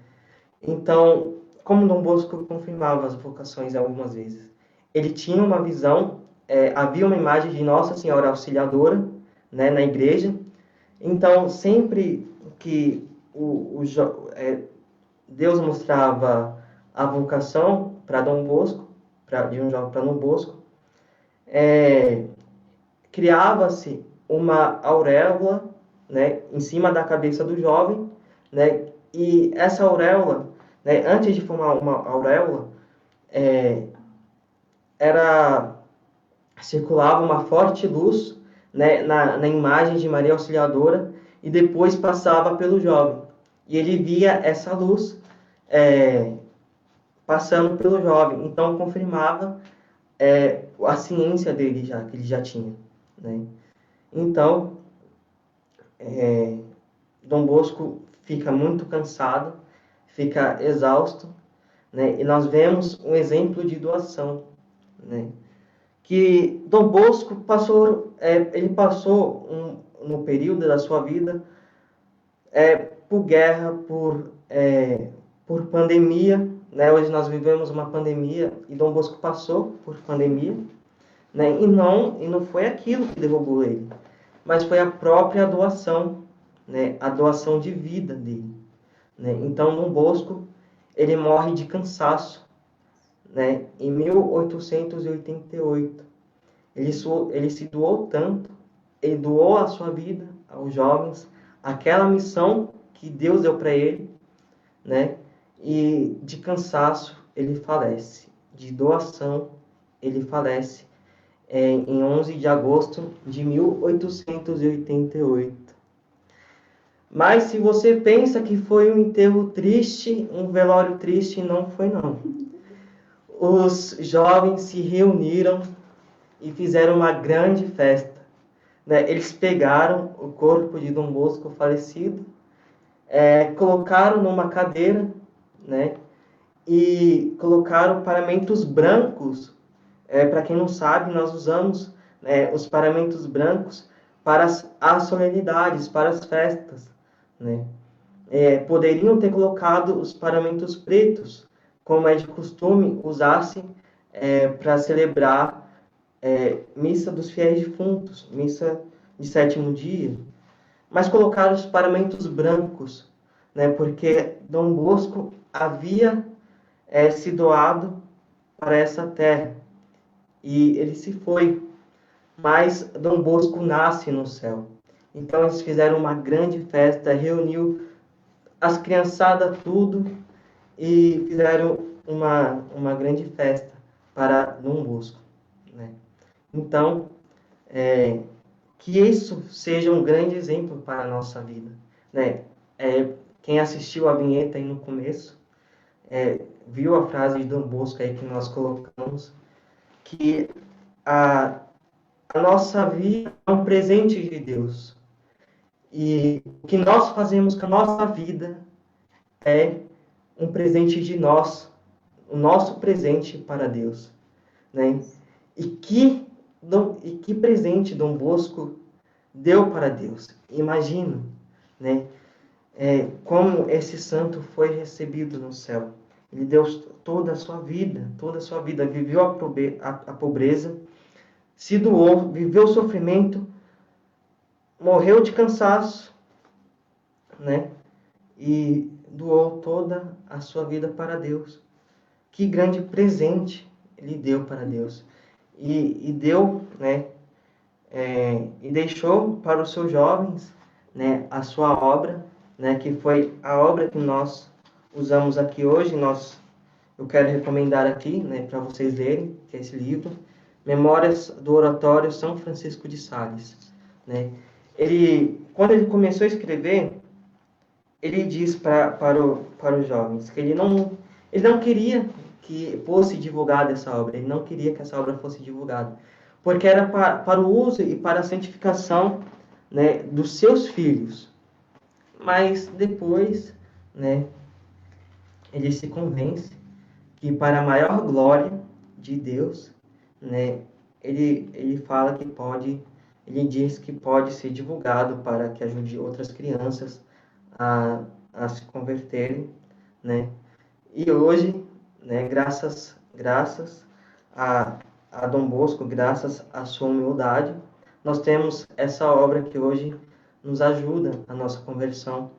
Então, como Dom Bosco confirmava as vocações algumas vezes, ele tinha uma visão, havia uma imagem de Nossa Senhora Auxiliadora, né, na igreja. Então, sempre que Deus mostrava a vocação para Dom Bosco, de um jovem para Dom Bosco, criava-se uma auréola, né, em cima da cabeça do jovem, né, e essa auréola, né, antes de formar uma auréola, circulava uma forte luz, né, na imagem de Maria Auxiliadora, e depois passava pelo jovem. E ele via essa luz passando pelo jovem, então confirmava a ciência dele que ele já tinha, né? Então, Dom Bosco fica muito cansado, fica exausto, né? E nós vemos um exemplo de doação, né? Que Dom Bosco passou no período da sua vida por guerra, por pandemia, né? Hoje nós vivemos uma pandemia e Dom Bosco passou por pandemia, né? E não foi aquilo que derrubou ele, mas foi a própria doação, né? A doação de vida dele, né? Então Dom Bosco, ele morre de cansaço, né? Em 1888. Ele se doou tanto, ele doou a sua vida aos jovens, aquela missão que Deus deu para ele, né? E de cansaço ele falece, de doação ele falece em 11 de agosto de 1888. Mas se você pensa que foi um enterro triste, um velório triste, não foi não. Os jovens se reuniram e fizeram uma grande festa, né? Eles pegaram o corpo de Dom Bosco falecido, colocaram numa cadeira, né? E colocaram paramentos brancos. Para quem não sabe, nós usamos os paramentos brancos para as solenidades, para as festas, né? Poderiam ter colocado os paramentos pretos, como é de costume usar-se para celebrar missa dos fiéis defuntos, missa de sétimo dia, mas colocaram os paramentos brancos, né, porque Dom Bosco havia se doado para essa terra e ele se foi, mas Dom Bosco nasce no céu. Então eles fizeram uma grande festa, reuniu as criançadas tudo e fizeram uma grande festa para Dom Bosco, né? Então, que isso seja um grande exemplo para a nossa vida, né? Quem assistiu a vinheta aí no começo, viu a frase de Dom Bosco aí que nós colocamos, que a nossa vida é um presente de Deus. E o que nós fazemos com a nossa vida é um presente de nós, o nosso presente para Deus, né? E que presente Dom Bosco deu para Deus. Imagina, né? Como esse santo foi recebido no céu. Ele deu toda a sua vida, viveu a pobreza, se doou, viveu o sofrimento, morreu de cansaço, né? E doou toda a sua vida para Deus. Que grande presente ele deu para Deus. E deu, né? E deixou para os seus jovens, né, a sua obra, né, que foi a obra que nós usamos aqui hoje. Eu quero recomendar aqui, né, para vocês lerem, que é esse livro, Memórias do Oratório São Francisco de Sales, né? Quando ele começou a escrever, ele diz para os jovens que ele não queria que fosse divulgada essa obra, ele não queria que essa obra fosse divulgada, porque era para o uso e para a santificação, né, dos seus filhos. Mas depois, né, ele se convence que para a maior glória de Deus, né, ele fala que pode, ele diz que pode ser divulgado para que ajude outras crianças a se converterem, né? E hoje, né, graças a Dom Bosco, graças à sua humildade, nós temos essa obra que hoje nos ajuda a nossa conversão,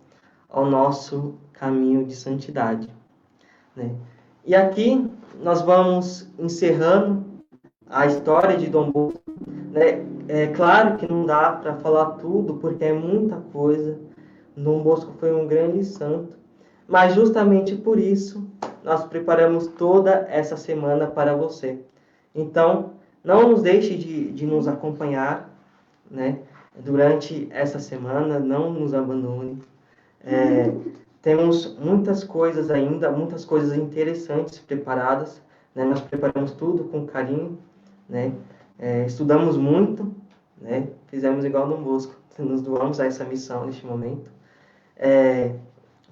ao nosso caminho de santidade, né? E aqui nós vamos encerrando a história de Dom Bosco, né? É claro que não dá para falar tudo, porque é muita coisa. Dom Bosco foi um grande santo, mas justamente por isso nós preparamos toda essa semana para você. Então, não nos deixe de nos acompanhar, né, durante essa semana, não nos abandone. Temos muitas coisas ainda, muitas coisas interessantes preparadas, né? Nós preparamos tudo com carinho, né? Estudamos muito, né? Fizemos igual Dom Bosco, nos doamos a essa missão neste momento,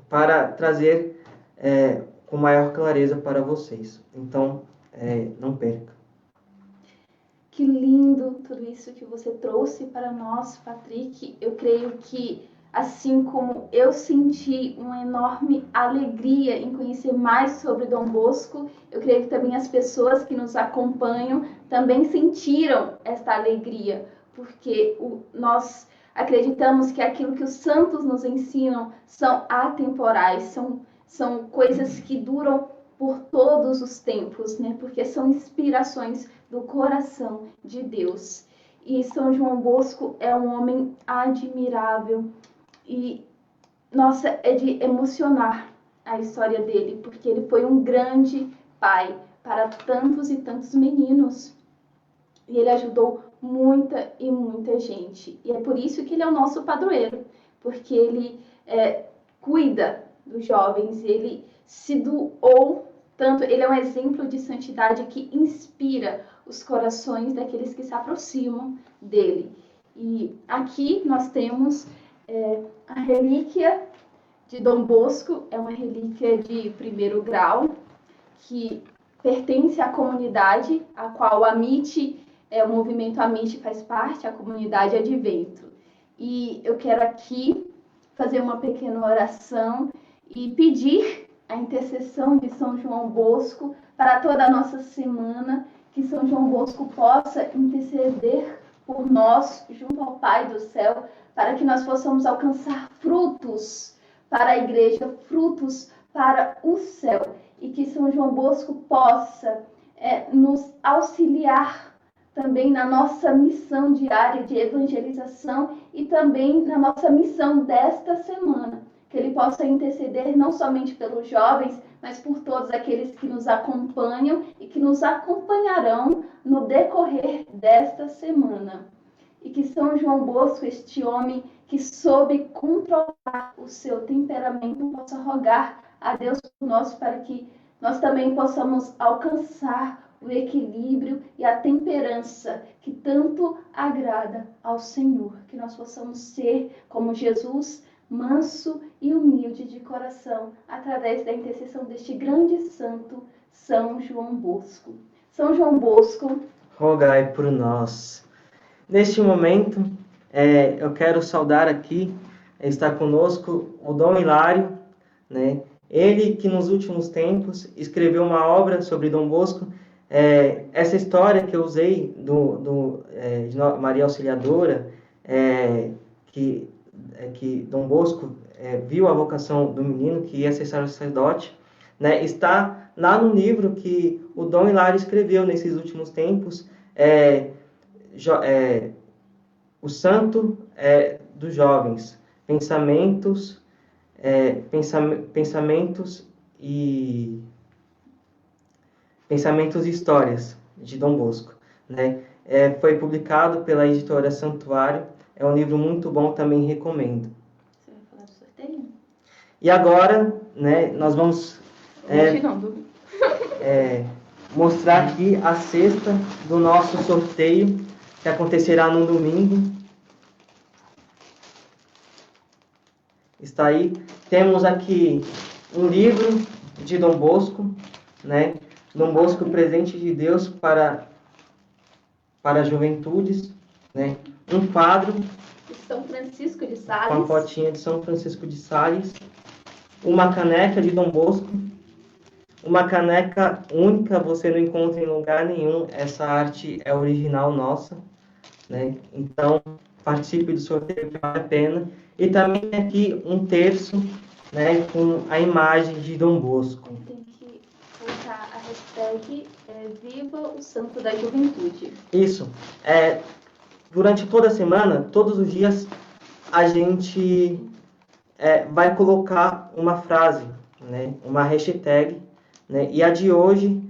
para trazer com maior clareza para vocês. Então, não perca. Que lindo tudo isso que você trouxe para nós, Patrick. Eu creio que, assim como eu senti uma enorme alegria em conhecer mais sobre Dom Bosco, eu creio que também as pessoas que nos acompanham também sentiram esta alegria, porque nós acreditamos que aquilo que os santos nos ensinam são atemporais, são coisas que duram por todos os tempos, né? Porque são inspirações do coração de Deus. E São João Bosco é um homem admirável. E, nossa, é de emocionar a história dele, porque ele foi um grande pai para tantos e tantos meninos. E ele ajudou muita e muita gente. E é por isso que ele é o nosso padroeiro, porque ele cuida dos jovens, ele se doou tanto, ele é um exemplo de santidade que inspira os corações daqueles que se aproximam dele. E aqui nós temos a relíquia de Dom Bosco, é uma relíquia de 1º grau, que pertence à comunidade a qual a MIT, o movimento AMIT faz parte, a comunidade Advento. E eu quero aqui fazer uma pequena oração e pedir a intercessão de São João Bosco para toda a nossa semana, que São João Bosco possa interceder por nós junto ao Pai do céu, para que nós possamos alcançar frutos para a igreja, frutos para o céu, e que São João Bosco possa nos auxiliar também na nossa missão diária de evangelização e também na nossa missão desta semana, que ele possa interceder não somente pelos jovens, mas por todos aqueles que nos acompanham e que nos acompanharão no decorrer desta semana. E que São João Bosco, este homem que soube controlar o seu temperamento, possa rogar a Deus por nós, para que nós também possamos alcançar o equilíbrio e a temperança que tanto agrada ao Senhor. Que nós possamos ser como Jesus, manso e humilde de coração, através da intercessão deste grande santo, São João Bosco. São João Bosco, rogai por nós. Neste momento, eu quero saudar aqui, está conosco o Dom Hilário, né, Ele que nos últimos tempos escreveu uma obra sobre Dom Bosco. Essa história que eu usei de Maria Auxiliadora, que Dom Bosco viu a vocação do menino que ia ser sacerdote, né, está lá no livro que o Dom Hilário escreveu nesses últimos tempos, O Santo dos Jovens, Pensamentos e Histórias, de Dom Bosco, né? Foi publicado pela editora Santuário. É um livro muito bom, também recomendo. Você vai falar do sorteio? E agora, né, nós vamos mostrar aqui a cesta do nosso sorteio, que acontecerá no domingo. Está aí. Temos aqui um livro de Dom Bosco, né? Dom Bosco, presente de Deus para juventudes, né? Um quadro de São Francisco de Sales, com a fotinha de São Francisco de Sales, uma caneca de Dom Bosco, uma caneca única, você não encontra em lugar nenhum. Essa arte é original nossa, né? Então participe do sorteio, que vale a pena. E também aqui um terço, né, com a imagem de Dom Bosco. Tem que colocar a hashtag Viva o Santo da Juventude. Isso. Durante toda a semana, todos os dias, a gente vai colocar uma frase, né, uma hashtag, né, e a de hoje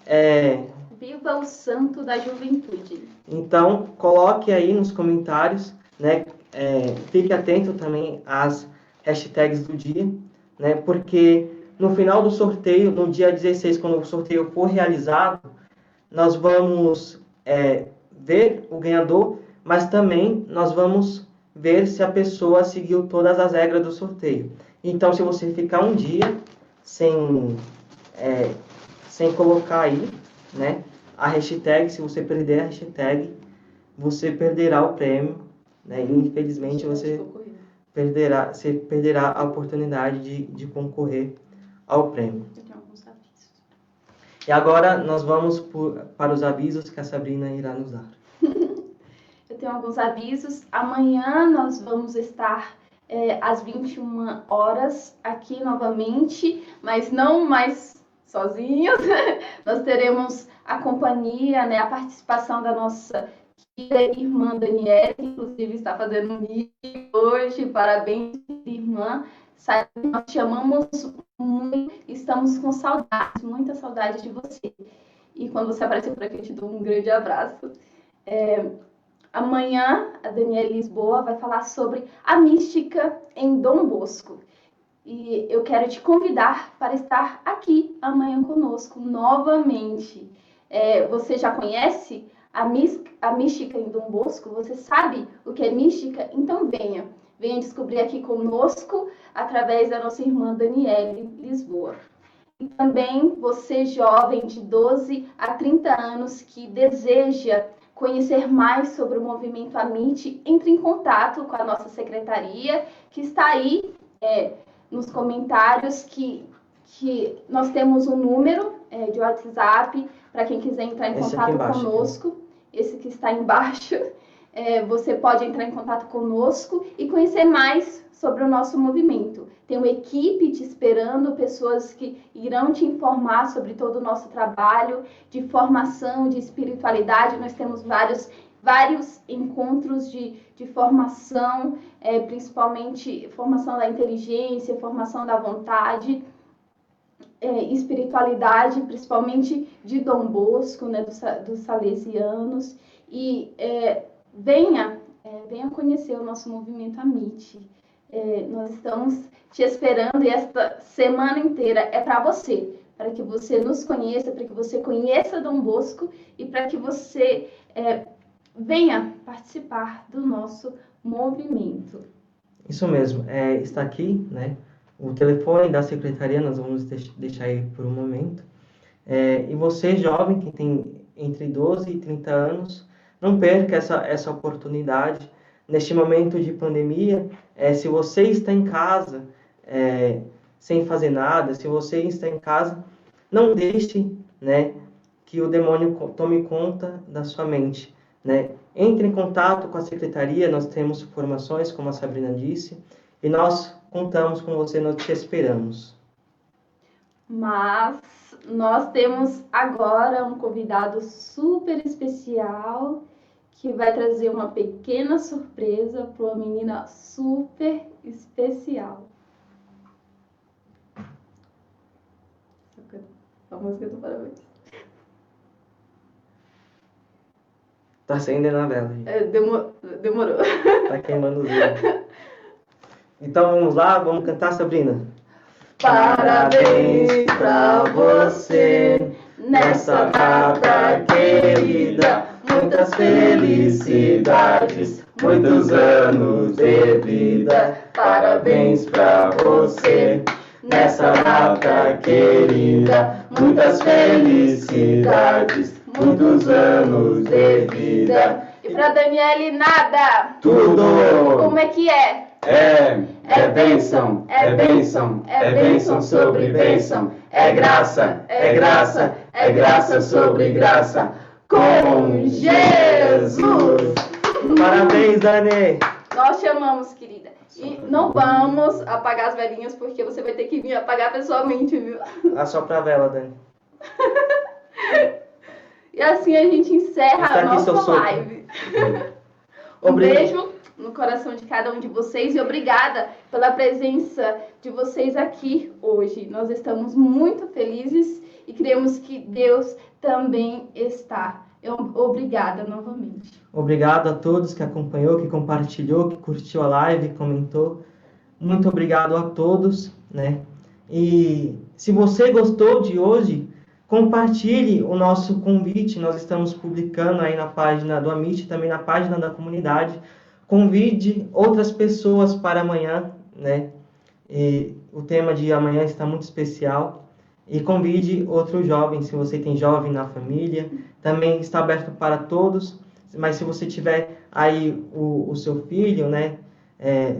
é... Viva o Santo da Juventude. Então, coloque aí nos comentários, né, fique atento também às hashtags do dia, né, porque no final do sorteio, no dia 16, quando o sorteio for realizado, nós vamos ver o ganhador, mas também nós vamos ver se a pessoa seguiu todas as regras do sorteio. Então, se você ficar um dia sem colocar aí, né, a hashtag, se você perder a hashtag, você perderá o prêmio, né, e infelizmente você perderá a oportunidade de concorrer ao prêmio. Eu tenho alguns avisos. E agora nós vamos para os avisos que a Sabrina irá nos dar. Eu tenho alguns avisos. Amanhã nós vamos estar às 21 horas aqui novamente, mas não mais sozinhos. Nós teremos a companhia, né, a participação da nossa querida irmã Daniela, que inclusive está fazendo um vídeo hoje. Parabéns, irmã. Nós te amamos muito, estamos com saudades, muita saudade de você. E quando você aparecer por aqui, eu te dou um grande abraço. Amanhã, a Daniela Lisboa vai falar sobre a mística em Dom Bosco. E eu quero te convidar para estar aqui amanhã conosco, novamente. Você já conhece a mística em Dom Bosco? Você sabe o que é mística? Então venha. Venha descobrir aqui conosco, através da nossa irmã Daniele Lisboa. E também você, jovem de 12 a 30 anos, que deseja conhecer mais sobre o movimento Amite, entre em contato com a nossa secretaria, que está aí nos comentários, que nós temos um número de WhatsApp para quem quiser entrar em contato conosco. Esse que está embaixo. Você pode entrar em contato conosco e conhecer mais sobre o nosso movimento. Tem uma equipe te esperando, pessoas que irão te informar sobre todo o nosso trabalho de formação, de espiritualidade. Nós temos vários encontros de formação, principalmente formação da inteligência, formação da vontade, espiritualidade, principalmente de Dom Bosco, né, dos salesianos. E venha conhecer o nosso movimento Amite. Nós estamos te esperando, e esta semana inteira é para você, para que você nos conheça, para que você conheça Dom Bosco e para que você venha participar do nosso movimento. Isso mesmo, está aqui, né, o telefone da secretaria, nós vamos deixar aí por um momento. E você, jovem, que tem entre 12 e 30 anos, não perca essa oportunidade. Neste momento de pandemia, se você está em casa, sem fazer nada, se você está em casa, não deixe, né, que o demônio tome conta da sua mente, né? Entre em contato com a secretaria, nós temos formações, como a Sabrina disse, e nós contamos com você, nós te esperamos. Mas nós temos agora um convidado super especial que vai trazer uma pequena surpresa para uma menina super especial. A música do parabéns. Tá acendendo a vela, gente. Demorou. Tá queimando os dedos. Então vamos lá, vamos cantar, Sabrina? Parabéns pra você nessa data querida, muitas felicidades, muitos anos de vida. Parabéns pra você nessa data querida, muitas felicidades, muitos anos de vida. E pra Daniele, nada! Tudo! Como é que é? É bênção, é bênção, é bênção sobre bênção, é graça, é graça, é graça sobre graça, com Jesus! Parabéns, Dani! Nós chamamos, querida. E não vamos apagar as velhinhas, porque você vai ter que vir apagar pessoalmente, viu? Assopra a vela, Dani. E assim a gente encerra a nossa live. Beijo no coração de cada um de vocês e obrigada pela presença de vocês aqui hoje. Nós estamos muito felizes e cremos que Deus também está. Obrigada novamente. Obrigado a todos que acompanhou, que compartilhou, que curtiu a live, comentou. Muito obrigado a todos, né? E se você gostou de hoje, compartilhe o nosso convite. Nós estamos publicando aí na página do Amit, também na página da comunidade. Convide outras pessoas para amanhã, né? E o tema de amanhã está muito especial. E convide outro jovem, se você tem jovem na família. Também está aberto para todos. Mas se você tiver aí o seu filho, né?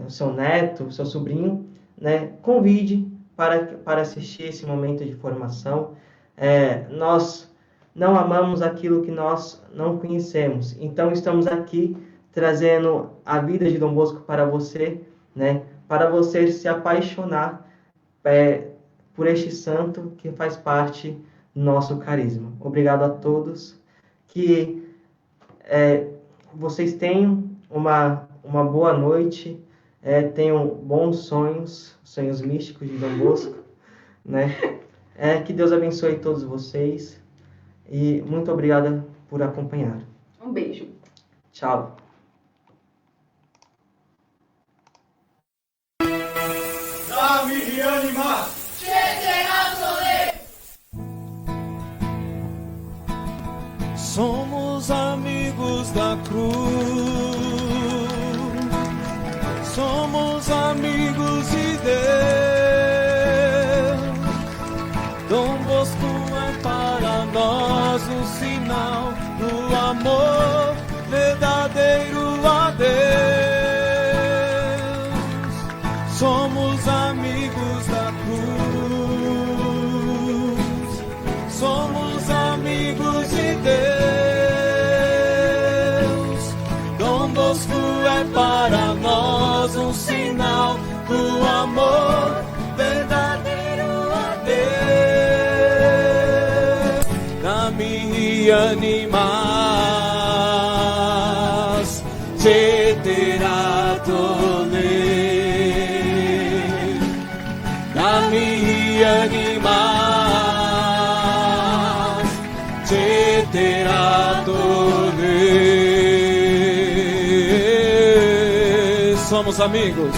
O seu neto, o seu sobrinho, né? Convide para assistir esse momento de formação. Nós não amamos aquilo que nós não conhecemos. Então estamos aqui trazendo a vida de Dom Bosco para você, né? Para você se apaixonar por este santo que faz parte do nosso carisma. Obrigado a todos. Que vocês tenham uma boa noite, tenham bons sonhos místicos de Dom Bosco, né? Que Deus abençoe todos vocês e muito obrigada por acompanhar. Um beijo. Tchau. Dá-me reanimar! Somos amigos da cruz, somos amigos de Deus. Dom Bosco é para nós um sinal do amor verdadeiro a Deus. Somos amigos da cruz, somos amigos de Deus. Dom Bosco é para nós um sinal do amor verdadeiro a Deus. Dá-me animas, te terá doler. Dá-me animas, te terá doler. Somos amigos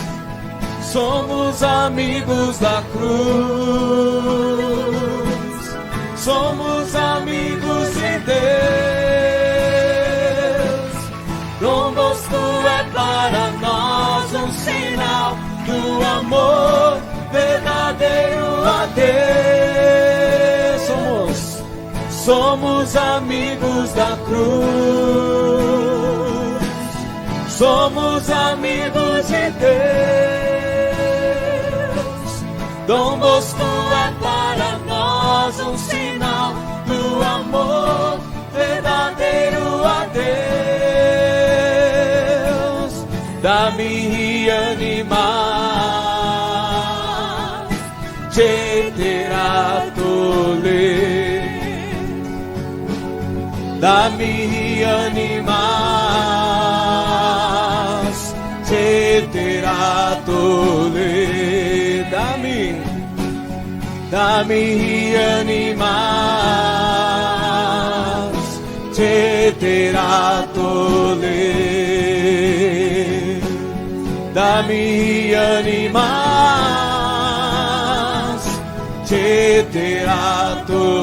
da cruz, somos amigos de Deus. Dom Bosco é para nós um sinal do amor verdadeiro a Deus. Somos amigos da cruz, somos amigos de Deus. Dom Bosco é para nós um sinal do amor verdadeiro a Deus. Dá-me animar, te terá tole. Dá-me animar, te terá tole. Dá-me animar, te terá tole. Dá-me animar, te terá tole.